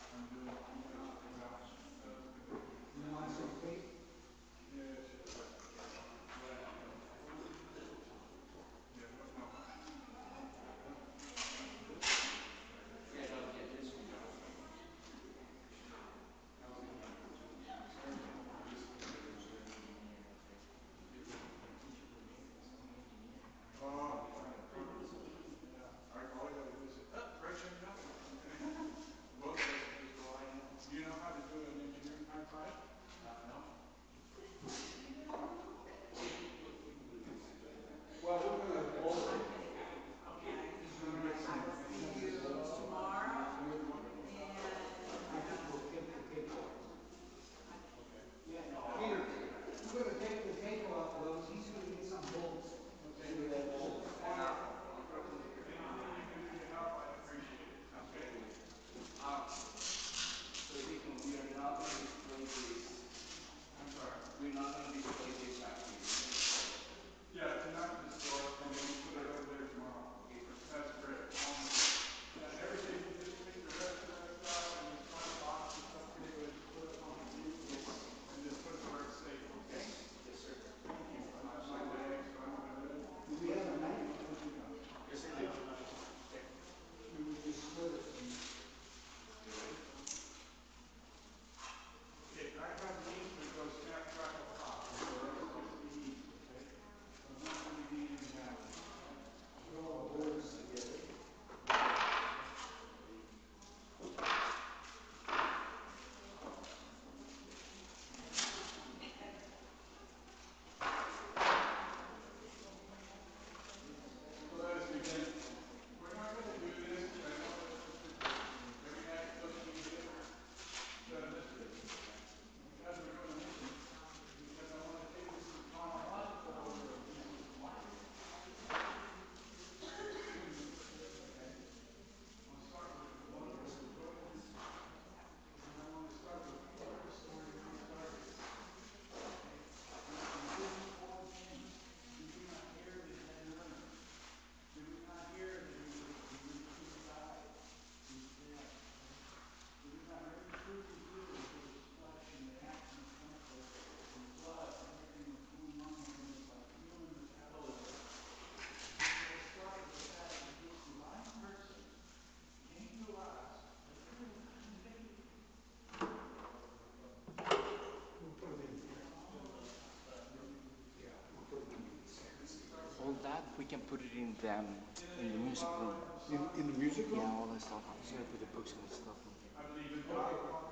I'm doing it well. You want some tape? Yeah, sure. Yeah, no. Do you know how to do an engineering high five? No. Well, we're going to hold it. Peter, we're going to take the tape off of those. He's going to get some bolts. Into that bolt. So we are not going to display this. I'm sorry. We're not going to display this back here. Yeah, tonight is store, and then we put it over there tomorrow. Okay, that's great. Yeah, everything, you just pick the rest of that stuff and just find a box and stuff here, and put it on the view, and just put it where it's safe, okay? Yes, sir. Thank you. I'm not my bag, so I'm gonna do it. Do we have a knife? Yes, sir. We would just split it. Okay, I have the east that goes snap, crackle, pop. So that's just the east, okay? So I'm not gonna be in that. Throw all the boards together. So as we get, we're not gonna do this, I know every night looks we get, but this is, because we're gonna miss it, because I wanna take this in chronological order of Jesus' life. I'll start with the one that was broken, and I want to start with the story when he started. Did we not hear that he had learned? Did we not hear that he was crucified? He was dead. Did we not hear the truth of Jesus with his flesh and the action of comfort and blood, everything was going on with him was like human metabolism. So it started with that, that this divine person came to us, but we were not invaded. All that we can put it in the music room. In the music room? Yeah, all that stuff. I'm just gonna put the books and stuff in here. I believe in God.